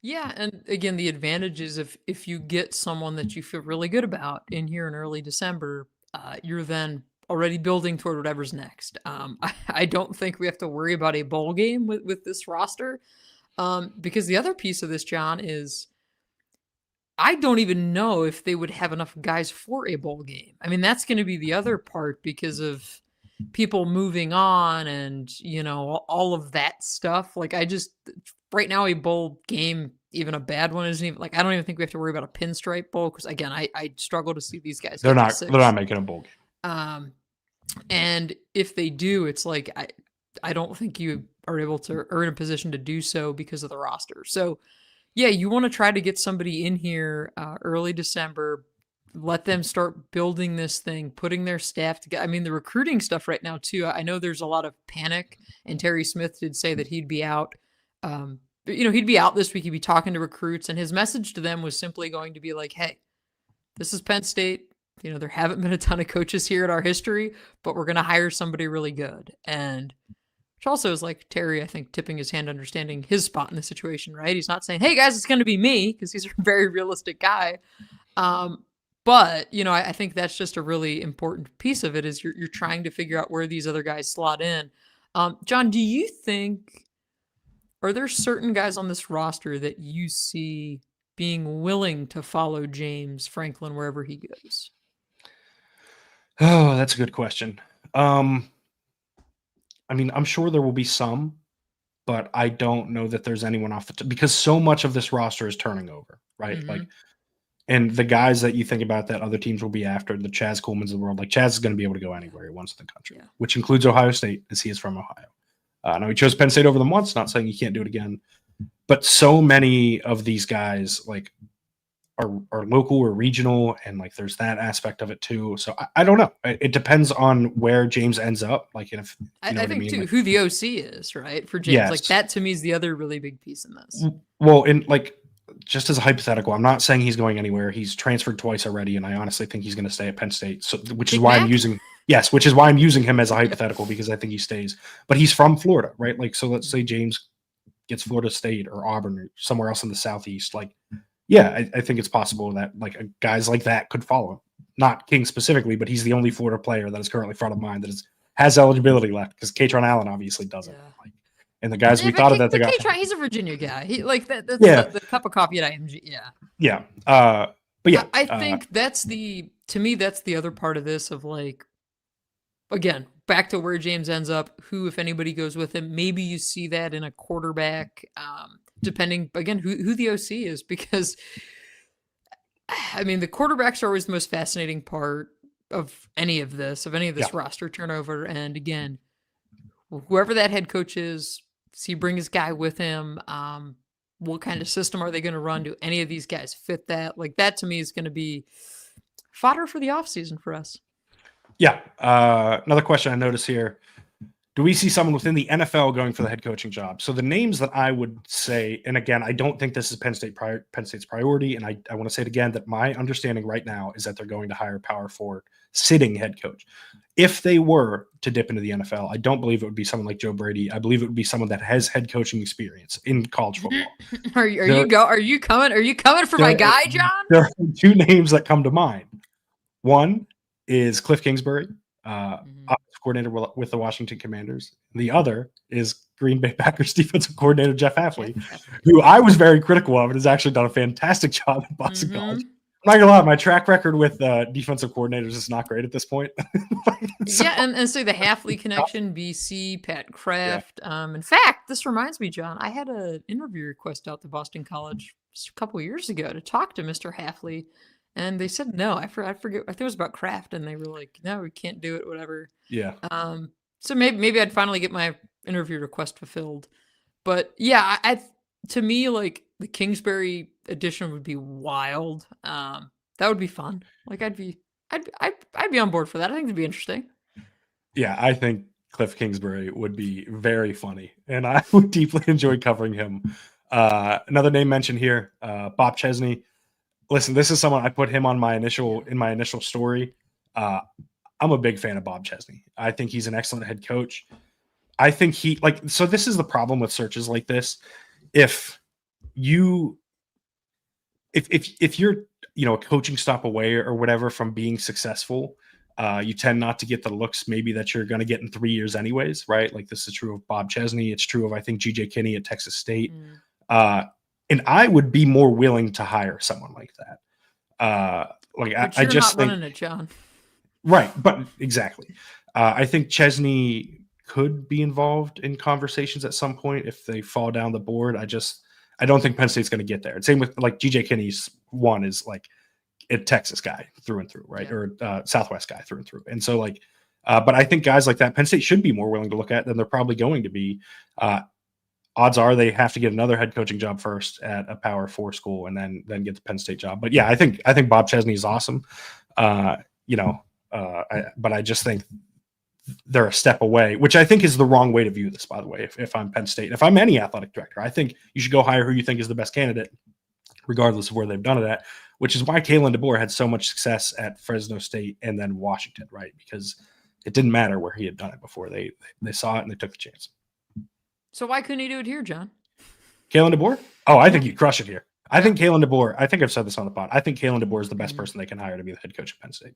Yeah, and again, the advantage is if you get someone that you feel really good about in here in early December, you're then already building toward whatever's next. I don't think we have to worry about a bowl game with this roster, because the other piece of this, John, is I don't even know if they would have enough guys for a bowl game. I mean, that's going to be the other part because of people moving on and, all of that stuff. Like, right now, a bowl game, even a bad one, isn't even, like, I don't even think we have to worry about a pinstripe bowl, because again, I struggle to see these guys.
They're not making a bowl game.
And if they do, it's like I don't think you are able to, or in a position to do so because of the roster. So yeah, you want to try to get somebody in here early December, let them start building this thing, putting their staff together. I mean, the recruiting stuff right now too, I know there's a lot of panic, and Terry Smith did say that he'd be out. He'd be out this week. He'd be talking to recruits, and his message to them was simply going to be like, hey, this is Penn State. There haven't been a ton of coaches here in our history, but we're going to hire somebody really good. And which also is like Terry, I think, tipping his hand, understanding his spot in the situation, right? He's not saying, hey guys, it's going to be me, because he's a very realistic guy. But, I think that's just a really important piece of it, is you're trying to figure out where these other guys slot in. John, do you think, are there certain guys on this roster that you see being willing to follow James Franklin wherever he goes?
Oh, that's a good question. I mean, I'm sure there will be some, but I don't know that there's anyone off the top, because so much of this roster is turning over, right?
Mm-hmm.
Like, and the guys that you think about that other teams will be after, the Chaz Coolmans of the world, like Chaz is going to be able to go anywhere he wants in the country, which includes Ohio State, as he is from Ohio. Now he chose Penn State over them once, not saying he can't do it again, but so many of these guys, like, are local or regional, and like there's that aspect of it too. So I don't know. It depends on where James ends up. Like if
I think too,
like,
who the OC is, right? For James,
yes.
like that to me is the other really big piece in this.
Well, in like just as a hypothetical, I'm not saying he's going anywhere. He's transferred twice already, and I honestly think he's going to stay at Penn State. So, which is why I'm using him as a hypothetical because I think he stays. But he's from Florida, right? Like, so let's say James gets Florida State or Auburn or somewhere else in the Southeast. Like, yeah, I think it's possible that like guys like that could follow him. Not King specifically, but he's the only Florida player that is currently front of mind that has eligibility left because Katron Allen obviously doesn't. Yeah. Like, and the guys we thought of that they got.
He's a Virginia guy. He like that. That's the cup of coffee at IMG. Yeah.
Yeah. But yeah,
I think that's the other part of this of like, again, back to where James ends up. Who, if anybody, goes with him? Maybe you see that in a quarterback, depending again who the OC is, because I mean the quarterbacks are always the most fascinating part of any of this roster turnover. And again, whoever that head coach is. Does he bring his guy with him? What kind of system are they going to run? Do any of these guys fit that? Like that to me is going to be fodder for the offseason for us.
Yeah. Another question I noticed here. Do we see someone within the NFL going for the head coaching job? So the names that I would say, and again, I don't think this is Penn State's priority. And I want to say it again, that my understanding right now is that they're going to hire a Power 4 sitting head coach. If they were to dip into the NFL, I don't believe it would be someone like Joe Brady. I believe it would be someone that has head coaching experience in college football.
Are you coming for my guy, John?
There are two names that come to mind. One is Cliff Kingsbury, offensive coordinator with the Washington Commanders. The other is Green Bay Packers defensive coordinator Jeff Hafley, who I was very critical of and has actually done a fantastic job at Boston College. I'm not gonna lie, my track record with defensive coordinators is not great at this point.
And so the Hafley connection, BC, Pat Kraft. Yeah. In fact, this reminds me, John, I had an interview request out to Boston College just a couple of years ago to talk to Mr. Hafley, and they said no. I forget. I think it was about Kraft, and they were like, "No, we can't do it. Whatever."
Yeah.
So maybe I'd finally get my interview request fulfilled, but yeah, to me, like the Kingsbury edition would be wild. That would be fun. Like I'd be on board for that. I think it'd be interesting.
Yeah, I think Cliff Kingsbury would be very funny, and I would deeply enjoy covering him. Another name mentioned here, Bob Chesney. Listen, this is someone I put him on my initial story. I'm a big fan of Bob Chesney. I think he's an excellent head coach. I think so this is the problem with searches like this. If you're a coaching stop away or whatever from being successful, you tend not to get the looks maybe that you're going to get in 3 years anyways, right? Like this is true of Bob Chesney. It's true of, I think, GJ Kinney at Texas State. And I would be more willing to hire someone like that. I just think
running it, John.
Right. But exactly. I think Chesney could be involved in conversations at some point if they fall down the board. I don't think Penn State's going to get there. Same with like GJ Kinney's one is like a Texas guy through and through, right? Yeah. Or Southwest guy through and through. And so but I think guys like that, Penn State should be more willing to look at than they're probably going to be. Odds are they have to get another head coaching job first at a Power 4 school and then get the Penn State job. But yeah, I think Bob Chesney is awesome. But I just think they're a step away, which I think is the wrong way to view this, by the way. If I'm Penn State, if I'm any athletic director, I think you should go hire who you think is the best candidate, regardless of where they've done it at, which is why Kalen DeBoer had so much success at Fresno State and then Washington, right? Because it didn't matter where he had done it before. They saw it and they took the chance.
So why couldn't he do it here, John?
Kalen DeBoer? Oh, I think he'd crush it here. I think Kalen DeBoer, I think I've said this on the pod, I think Kalen DeBoer is the best person they can hire to be the head coach of Penn State.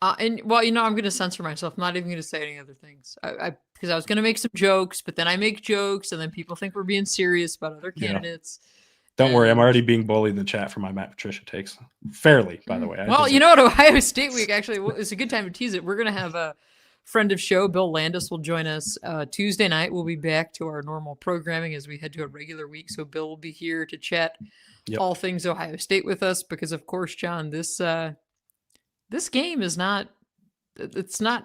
I'm going to censor myself. I'm not even going to say any other things. Because I was going to make some jokes, but then I make jokes, and then people think we're being serious about other candidates.
Yeah. Don't worry, I'm already being bullied in the chat for my Matt Patricia takes. Fairly, by the way.
At Ohio State Week, actually, it's a good time to tease it. We're going to have a friend of show, Bill Landis, will join us Tuesday night. We'll be back to our normal programming as we head to a regular week. So Bill will be here to chat all things Ohio State with us because, of course, John, this game is not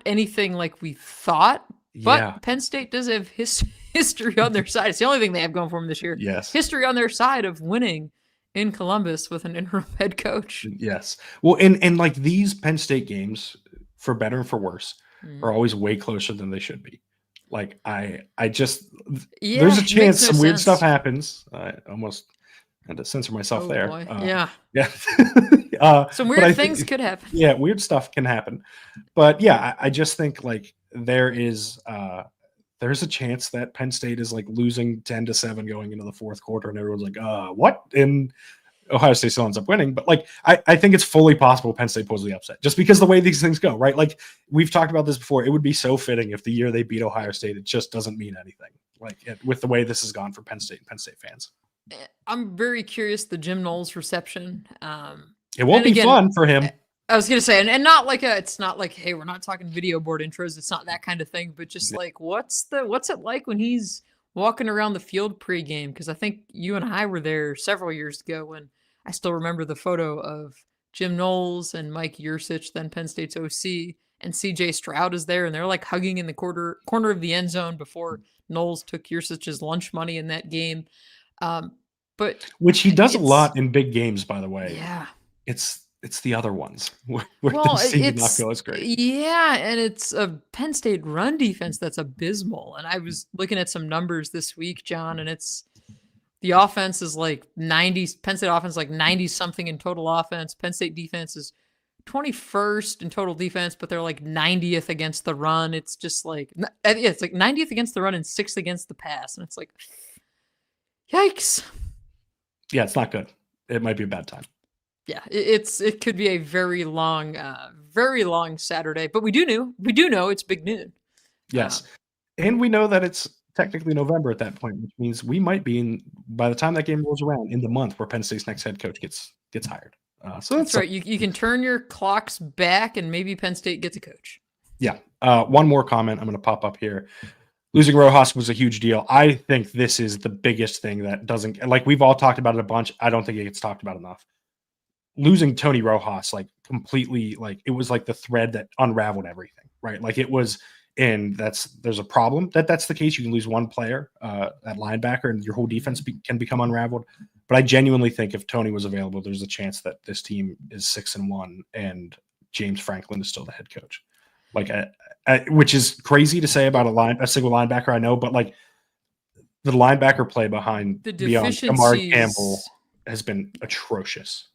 anything like we thought, but Penn State does have history on their side. It's the only thing they have going for them this year.
Yes.
History on their side of winning in Columbus with an interim head coach.
Yes. Well, and like these Penn State games, for better and for worse, are always way closer than they should be. Like I just there's a chance some weird stuff happens. I almost had to censor myself there.
Boy. Yeah. Some weird things could happen.
Yeah, weird stuff can happen. But yeah, I just think like there's a chance that Penn State is like losing 10-7 going into the fourth quarter, and everyone's like, what? And Ohio State still ends up winning. But like I think it's fully possible Penn State pulls the upset just because the way these things go, right? Like we've talked about this before. It would be so fitting if the year they beat Ohio State, it just doesn't mean anything. Like with the way this has gone for Penn State and Penn State fans.
I'm very curious the Jim Knowles reception.
It won't be fun for him.
I was going to say, and not like it's not like, hey, we're not talking video board intros. It's not that kind of thing, but just like, what's it like when he's walking around the field pregame? Because I think you and I were there several years ago when I still remember the photo of Jim Knowles and Mike Yursich, then Penn State's OC, and CJ Stroud is there, and they're like hugging in the corner of the end zone before Knowles took Yursich's lunch money in that game. But
which he does a lot in big games, by the way.
Yeah.
It's the other ones where things seem to not go as great.
Yeah, and it's a Penn State run defense that's abysmal. And I was looking at some numbers this week, John, and it's the offense is like 90. Penn State offense like 90-something in total offense. Penn State defense is 21st in total defense, but they're like 90th against the run. It's just like it's like 90th against the run and 6th against the pass, and it's like, yikes.
Yeah, it's not good. It might be a bad time.
Yeah, it could be a very long Saturday, but we do know it's big noon.
Yes, and we know that it's technically November at that point, which means we might be by the time that game rolls around in the month where Penn State's next head coach gets hired. So
that's right. You can turn your clocks back, and maybe Penn State gets a coach.
Yeah. One more comment I'm going to pop up here. Losing Rojas was a huge deal. I think this is the biggest thing that doesn't, like we've all talked about it a bunch. I don't think it gets talked about enough. Losing Tony Rojas, like completely, like it was like the thread that unraveled everything, right? Like it was, and there's a problem that's the case. You can lose one player at linebacker and your whole defense can become unraveled. But I genuinely think if Tony was available, there's a chance that this team is 6-1 and James Franklin is still the head coach. Like, which is crazy to say about a single linebacker, I know, but like the linebacker play beyond Amari Campbell has been atrocious.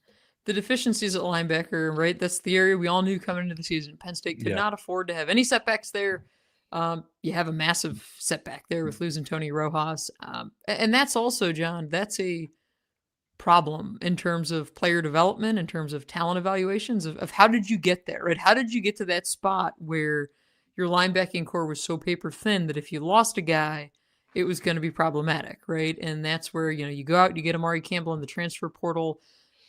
The deficiencies at linebacker, right? That's the area we all knew coming into the season. Penn State could not afford to have any setbacks there. You have a massive setback there with losing Tony Rojas. And that's also, John, that's a problem in terms of player development, in terms of talent evaluations of how did you get there, right? How did you get to that spot where your linebacking core was so paper thin that if you lost a guy, it was going to be problematic, right? And that's where, you go out, you get Amari Campbell in the transfer portal.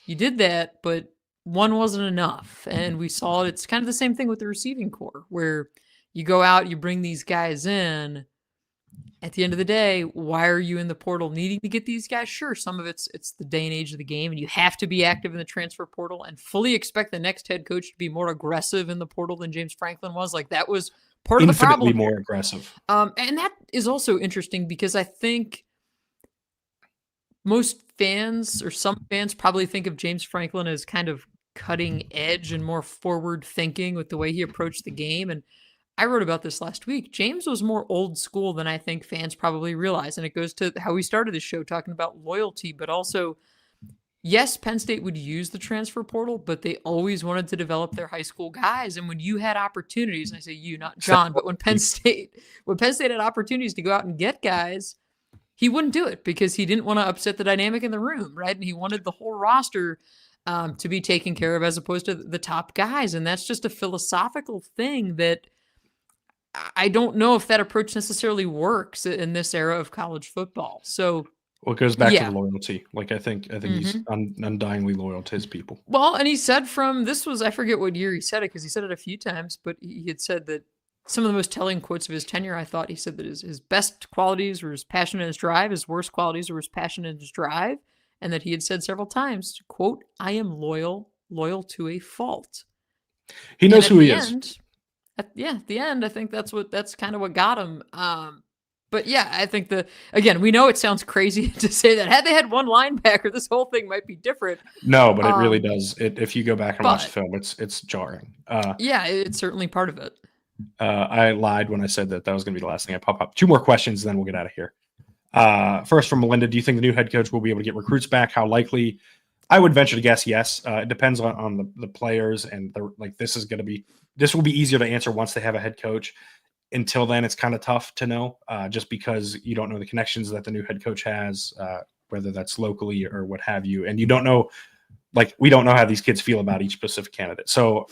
You did that, but one wasn't enough. And we saw it. It's kind of the same thing with the receiving core where you go out, you bring these guys in. At the end of the day, why are you in the portal needing to get these guys? Sure, some of it's the day and age of the game, and you have to be active in the transfer portal and fully expect the next head coach to be more aggressive in the portal than James Franklin was. Like that was part of the problem.
Infinitely more aggressive.
And that is also interesting because I think most fans or some fans probably think of James Franklin as kind of cutting edge and more forward thinking with the way he approached the game. And I wrote about this last week. James was more old school than I think fans probably realize. And it goes to how we started the show talking about loyalty, but also, yes, Penn State would use the transfer portal, but they always wanted to develop their high school guys. And when you had opportunities, and I say you, not John, but when Penn State had opportunities to go out and get guys, he wouldn't do it because he didn't want to upset the dynamic in the room, right? And he wanted the whole roster to be taken care of as opposed to the top guys. And that's just a philosophical thing that I don't know if that approach necessarily works in this era of college football. So,
well, it goes back to the loyalty. Like I think he's undyingly loyal to his people.
Well, and he said I forget what year he said it because he said it a few times, but he had said that some of the most telling quotes of his tenure, I thought he said that his best qualities were his passion and his drive, his worst qualities were his passion and his drive, and that he had said several times, quote, I am loyal to a fault.
He knows who he is.
At the end, I think that's kind of what got him. But yeah, I think again, we know it sounds crazy to say that. Had they had one linebacker, this whole thing might be different.
No, but it really does. If you go back and watch the film, it's jarring.
Yeah, it's certainly part of it.
I lied when I said that was going to be the last thing I pop up. 2 more questions, then we'll get out of here. First from Melinda, do you think the new head coach will be able to get recruits back? How likely? I would venture to guess yes. It depends on the players, and this will be easier to answer once they have a head coach. Until then, it's kind of tough to know, just because you don't know the connections that the new head coach has, whether that's locally or what have you, and you don't know. We don't know how these kids feel about each specific candidate. So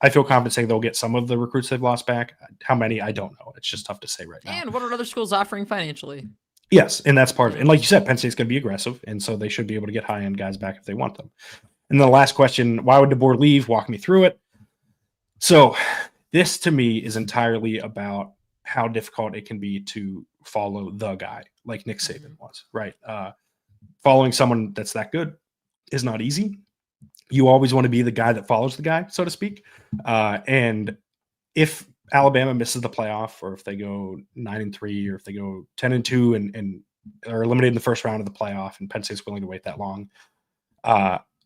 I feel confident saying they'll get some of the recruits they've lost back. How many, I don't know. It's just tough to say right now.
And what are other schools offering financially?
Yes, and that's part of it. And like you said, Penn State's going to be aggressive, and so they should be able to get high-end guys back if they want them. And the last question, why would DeBoer leave? Walk me through it. So this, to me, is entirely about how difficult it can be to follow the guy, like Nick Saban was, right? Following someone that's that good is not easy. You always want to be the guy that follows the guy, so to speak. And if Alabama misses the playoff, or if they go 9-3, or if they go 10-2 and are eliminated in the first round of the playoff, and Penn State's willing to wait that long,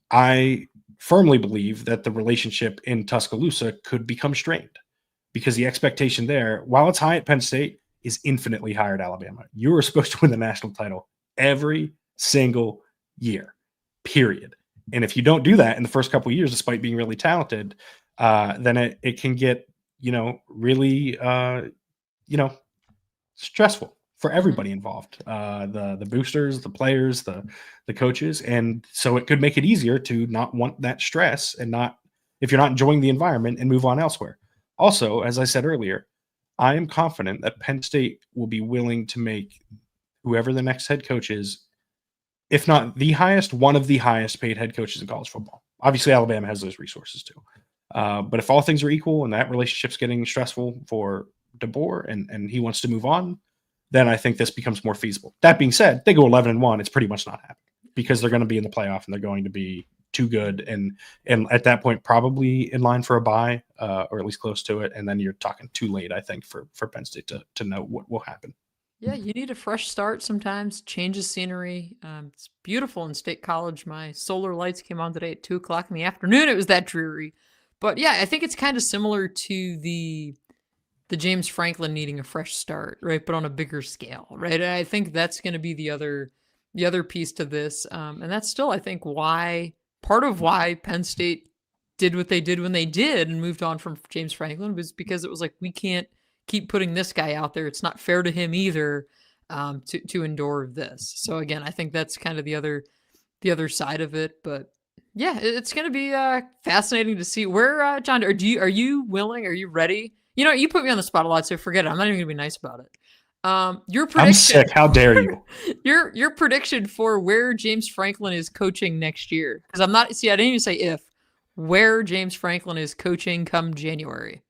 I firmly believe that the relationship in Tuscaloosa could become strained, because the expectation there, while it's high at Penn State, is infinitely higher at Alabama. You are supposed to win the national title every single year, period. And if you don't do that in the first couple of years, despite being really talented, then it can get, really, stressful for everybody involved, the boosters, the players, the coaches. And so it could make it easier to not want that stress, and if you're not enjoying the environment, and move on elsewhere. Also, as I said earlier, I am confident that Penn State will be willing to make whoever the next head coach is, if not the highest, one of the highest paid head coaches in college football. Obviously, Alabama has those resources too. But if all things are equal and that relationship's getting stressful for DeBoer and he wants to move on, then I think this becomes more feasible. That being said, they go 11-1, it's pretty much not happening, because they're going to be in the playoff and they're going to be too good. And at that point, probably in line for a bye, or at least close to it. And then you're talking too late, I think, for Penn State to know what will happen.
Yeah, you need a fresh start sometimes, change of scenery. It's beautiful in State College. My solar lights came on today at 2:00 in the afternoon. It was that dreary. But yeah, I think it's kind of similar to the James Franklin needing a fresh start, right? But on a bigger scale, right? And I think that's going to be the other piece to this. And that's still, I think, part of why Penn State did what they did when they did and moved on from James Franklin, was because it was like, we can't keep putting this guy out there. It's not fair to him either, to endure this. So again, I think that's kind of the other side of it. But yeah, it's going to be fascinating to see where, John, are you willing? Are you ready? You put me on the spot a lot, so forget it. I'm not even going to be nice about it. Your prediction.
I'm sick. How dare you?
Your prediction for where James Franklin is coaching next year, because I didn't even say where James Franklin is coaching come January.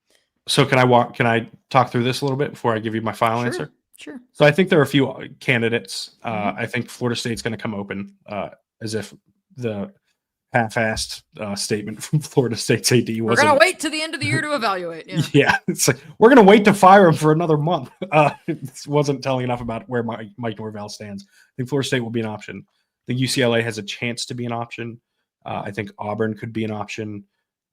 So can I talk through this a little bit before I give you my final answer?
Sure.
So I think there are a few candidates. I think Florida State's going to come open, as if the half-assed statement from Florida State's AD was.
We're going to wait to the end of the year to evaluate. Yeah.
Yeah, it's like, we're going to wait to fire him for another month. It wasn't telling enough about where Mike Norvell stands. I think Florida State will be an option. I think UCLA has a chance to be an option. I think Auburn could be an option.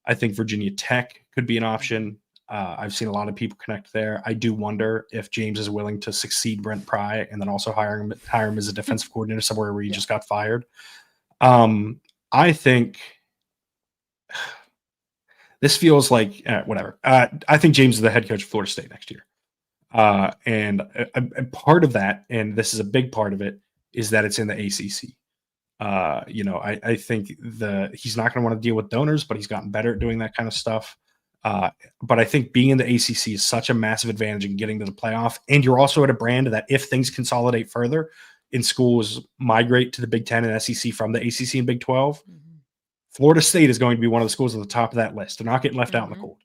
I think Virginia Tech could be an option. I've seen a lot of people connect there. I do wonder if James is willing to succeed Brent Pry and then also hire him as a defensive coordinator somewhere where he just got fired. I think this feels like whatever. I think James is the head coach of Florida State next year. And a part of that, and this is a big part of it, is that it's in the ACC. I think he's not going to want to deal with donors, but he's gotten better at doing that kind of stuff. But I think being in the ACC is such a massive advantage in getting to the playoff. And you're also at a brand that if things consolidate further and schools migrate to the Big Ten and SEC from the ACC and Big 12, Florida State is going to be one of the schools at the top of that list. They're not getting left out in the cold.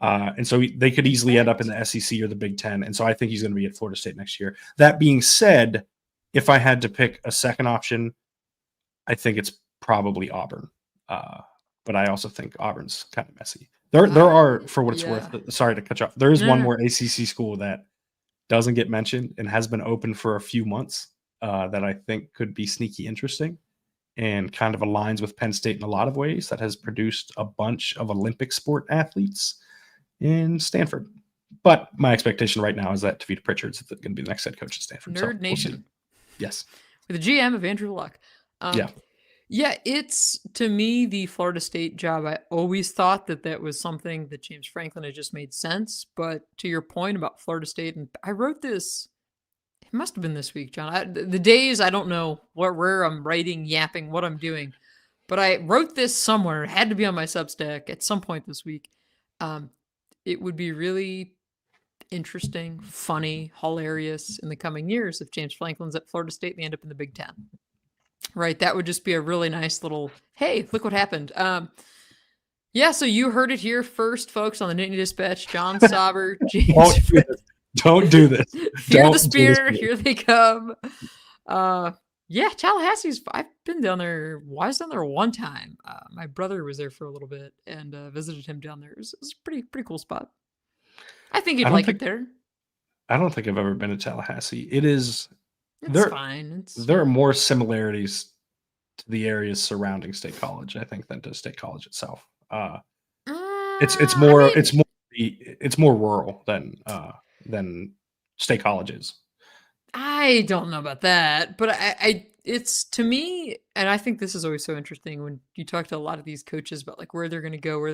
And so they could easily end up in the SEC or the Big Ten. And so I think he's going to be at Florida State next year. That being said, if I had to pick a second option, I think it's probably Auburn. But I also think Auburn's kind of messy. There are, for what it's worth, sorry to cut you off, there is one more ACC school that doesn't get mentioned and has been open for a few months that I think could be sneaky interesting and kind of aligns with Penn State in a lot of ways, that has produced a bunch of Olympic sport athletes in Stanford. But my expectation right now is that Tavita Pritchard's going to be the next head coach at Stanford.
Nerd Nation.
Yes.
With the GM of Andrew Luck. Yeah, it's, to me, the Florida State job. I always thought that was something that James Franklin had just made sense. But to your point about Florida State, and I wrote this, it must have been this week, John. The days, I don't know where I'm writing, yapping, what I'm doing. But I wrote this somewhere. It had to be on my Substack at some point this week. It would be really interesting, funny, hilarious in the coming years if James Franklin's at Florida State and they end up in the Big Ten. Right, that would just be a really nice little, hey, look what happened. Yeah, so you heard it here first, folks, on the Nittany Dispatch. John Sauber, James.
Don't do this.
Fear the spear. Here they come. Yeah, Tallahassee's. I've been down there. I was down there one time. My brother was there for a little bit and visited him down there. It was a pretty cool spot. I think you'd like it there.
I don't think I've ever been to Tallahassee. It's
fine.
There are more similarities to the areas surrounding State College, I think, than to State College itself. It's more rural than State College is.
I don't know about that, but it's, to me, and I think this is always so interesting when you talk to a lot of these coaches about like where they're going to go,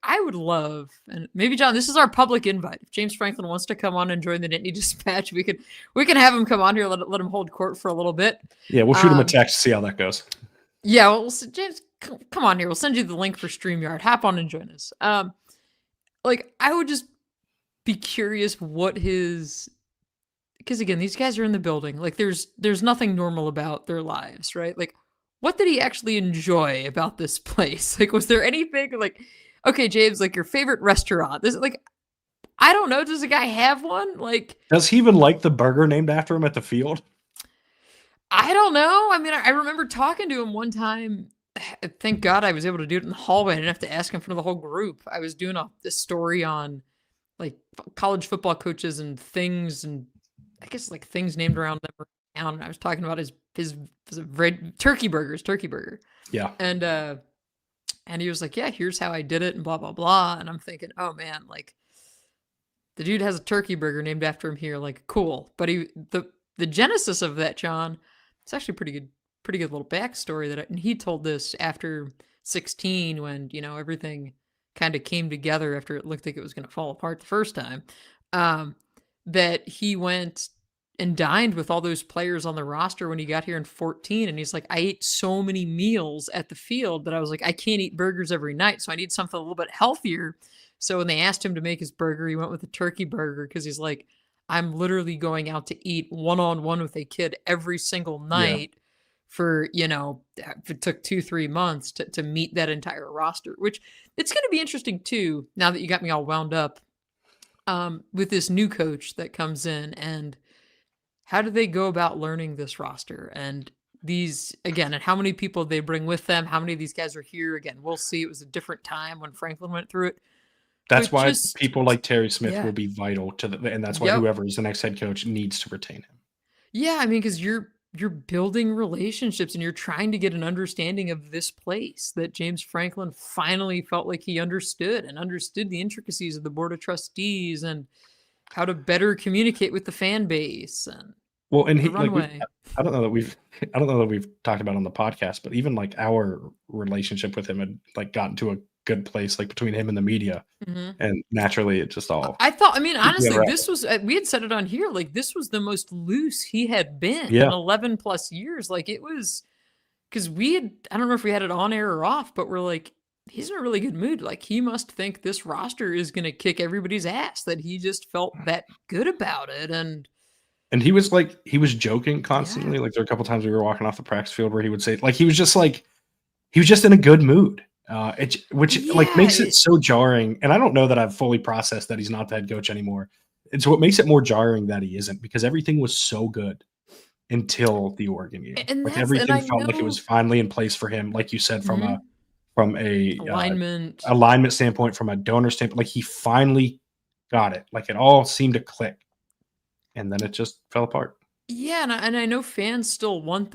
I would love, and maybe John, this is our public invite. If James Franklin wants to come on and join the Nittany Dispatch, we can have him come on here, let him hold court for a little bit.
Yeah, we'll shoot him a text to see how that goes.
Yeah, well, James, come on here. We'll send you the link for StreamYard. Hop on and join us. I would just be curious what his. Because again, these guys are in the building. Like there's nothing normal about their lives, right? Like, what did he actually enjoy about this place? Like, was there anything like, okay, James, like your favorite restaurant? This I don't know. Does the guy have one? Like,
does he even like the burger named after him at the field?
I don't know. I mean, I remember talking to him one time. Thank God I was able to do it in the hallway. I didn't have to ask him for the whole group. I was doing this story on like college football coaches and things, and I guess like things named around them around. I was talking about his turkey burger.
Yeah.
And he was like, yeah, here's how I did it and blah, blah, blah. And I'm thinking, oh man, like the dude has a turkey burger named after him here. Like, cool. But the genesis of that, John, it's actually pretty good little backstory and he told this after 16 when, everything kind of came together after it looked like it was going to fall apart the first time. That he went and dined with all those players on the roster when he got here in 14. And he's like, I ate so many meals at the field that I was like, I can't eat burgers every night. So I need something a little bit healthier. So when they asked him to make his burger, he went with a turkey burger because he's like, I'm literally going out to eat one-on-one with a kid every single night for, if it took 2-3 months to meet that entire roster, which it's going to be interesting too, now that you got me all wound up. With this new coach that comes in, and how do they go about learning this roster and these again, and how many people they bring with them? How many of these guys are here again? We'll see. It was a different time when Franklin went through it.
That's why people like Terry Smith will be vital to and that's why whoever is the next head coach needs to retain him. Yeah,
I mean, because you're building relationships and you're trying to get an understanding of this place that James Franklin finally felt like he understood the intricacies of the board of trustees and how to better communicate with the fan base and
I don't know that we've talked about on the podcast, but even like our relationship with him had like gotten to a good place, like between him and the media.
Mm-hmm.
And naturally it just all,
honestly, this was, we had said it on here, like this was the most loose he had been in 11 plus years. Like it was, because I don't know if we had it on air or off, but we're like, he's in a really good mood. Like he must think this roster is going to kick everybody's ass, that he just felt that good about it. And
he was joking constantly. Like there were a couple times we were walking off the practice field where he would say, like, he was just in a good mood. Which makes it so jarring. And I don't know that I've fully processed that he's not the head coach anymore. It's what makes it more jarring that he isn't, because everything was so good until the Oregon game.
And
like everything felt like it was finally in place for him. Like you said, from a alignment standpoint, from a donor standpoint, like he finally got it. Like it all seemed to click. and then it just fell apart.
Yeah, and I know fans still want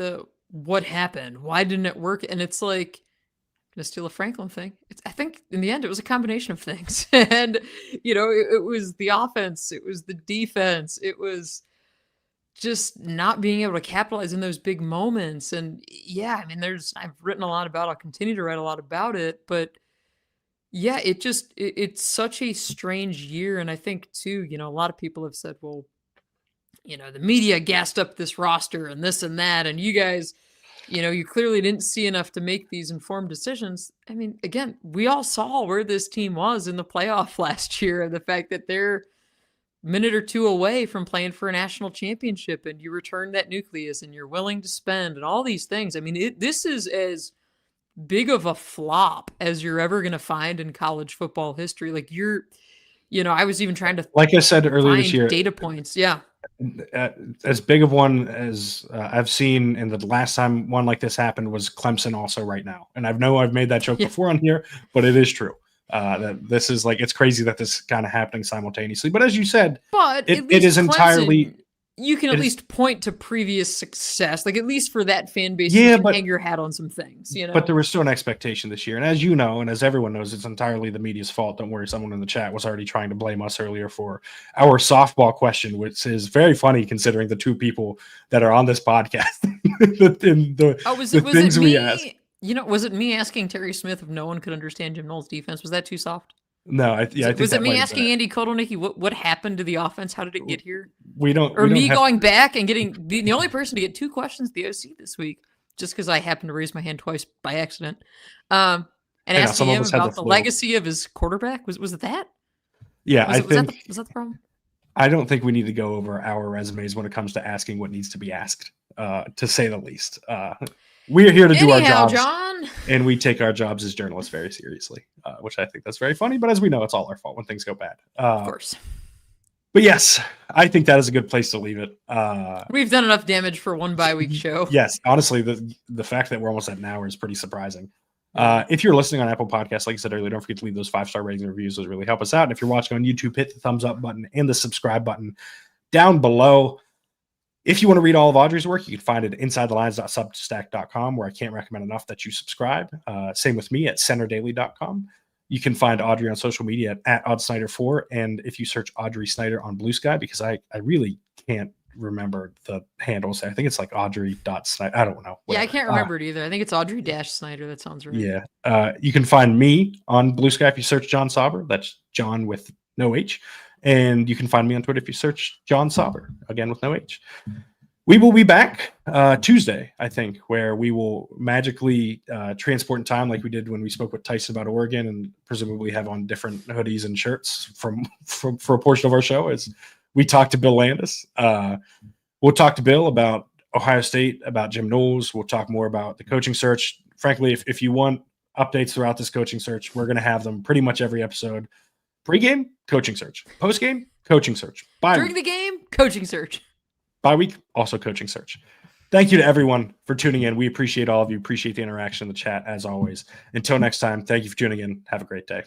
what happened? Why didn't it work? And it's like, gonna steal a Franklin thing. I think in the end it was a combination of things. And it was the offense, it was the defense, it was just not being able to capitalize in those big moments. And yeah, I mean, I've written a lot about it. I'll continue to write a lot about it, but yeah, it's such a strange year. And I think too, a lot of people have said, well, the media gassed up this roster and this and that, and you guys, you clearly didn't see enough to make these informed decisions. I mean, again, we all saw where this team was in the playoff last year, and the fact that they're a minute or two away from playing for a national championship, and you return that nucleus and you're willing to spend and all these things. I mean, this is as big of a flop as you're ever going to find in college football history. Like I was even trying to,
like I said earlier this year,
data points. Yeah.
As big of one as I've seen, and the last time one like this happened was Clemson also right now. And I know I've made that joke before on here, but it is true. That this is like, it's crazy that this is kind of happening simultaneously. But as you said, it is Clemson, entirely.
You can at least point to previous success, like at least for that fan base, you can hang your hat on some things,
But there was still an expectation this year. And as you know, and as everyone knows, it's entirely the media's fault. Don't worry, someone in the chat was already trying to blame us earlier for our softball question, which is very funny considering the two people that are on this podcast. Was
it me asking Terry Smith if no one could understand Jim Knowles' defense? Was that too soft?
No, I think
was it me asking Andy Kotelnicki what happened to the offense? How did it get here?
Me
going back and getting the only person to get two questions the OC this week, just because I happened to raise my hand twice by accident, and asking him about the legacy of his quarterback. Was it that?
Yeah,
was that the problem?
I don't think we need to go over our resumes when it comes to asking what needs to be asked, to say the least. We're here to do our jobs,
John.
And we take our jobs as journalists very seriously, which I think that's very funny. But as we know, it's all our fault when things go bad.
Of course.
But yes, I think that is a good place to leave it.
We've done enough damage for one bye-week show.
Yes, honestly, the fact that we're almost at an hour is pretty surprising. If you're listening on Apple Podcasts, like I said earlier, don't forget to leave those 5-star ratings and reviews. Those really help us out. And if you're watching on YouTube, hit the thumbs up button and the subscribe button down below. If you want to read all of Audrey's work, you can find it at insidethelines.substack.com, where I can't recommend enough that you subscribe. Same with me at centerdaily.com. You can find Audrey on social media at OddSnyder4. And if you search Audrey Snyder on Blue Sky, because I really can't remember the handles. I think it's like Audrey.Snyder. I don't know.
Whatever. Yeah, I can't remember it either. I think it's Audrey-Snyder. That sounds right.
Yeah. You can find me on Blue Sky if you search John Sauber. That's John with no H. And you can find me on Twitter if you search John Sauber, again with no H. We will be back Tuesday, I think, where we will magically transport in time like we did when we spoke with Tyson about Oregon, and presumably have on different hoodies and shirts for a portion of our show as we talk to Bill Landis. We'll talk to Bill about Ohio State, about Jim Knowles. We'll talk more about the coaching search. Frankly, if you want updates throughout this coaching search, we're going to have them pretty much every episode. Pre-game, coaching search. Post-game, coaching search.
During the game, coaching search.
Bye week, also coaching search. Thank you to everyone for tuning in. We appreciate all of you. Appreciate the interaction in the chat, as always. Until next time, thank you for tuning in. Have a great day.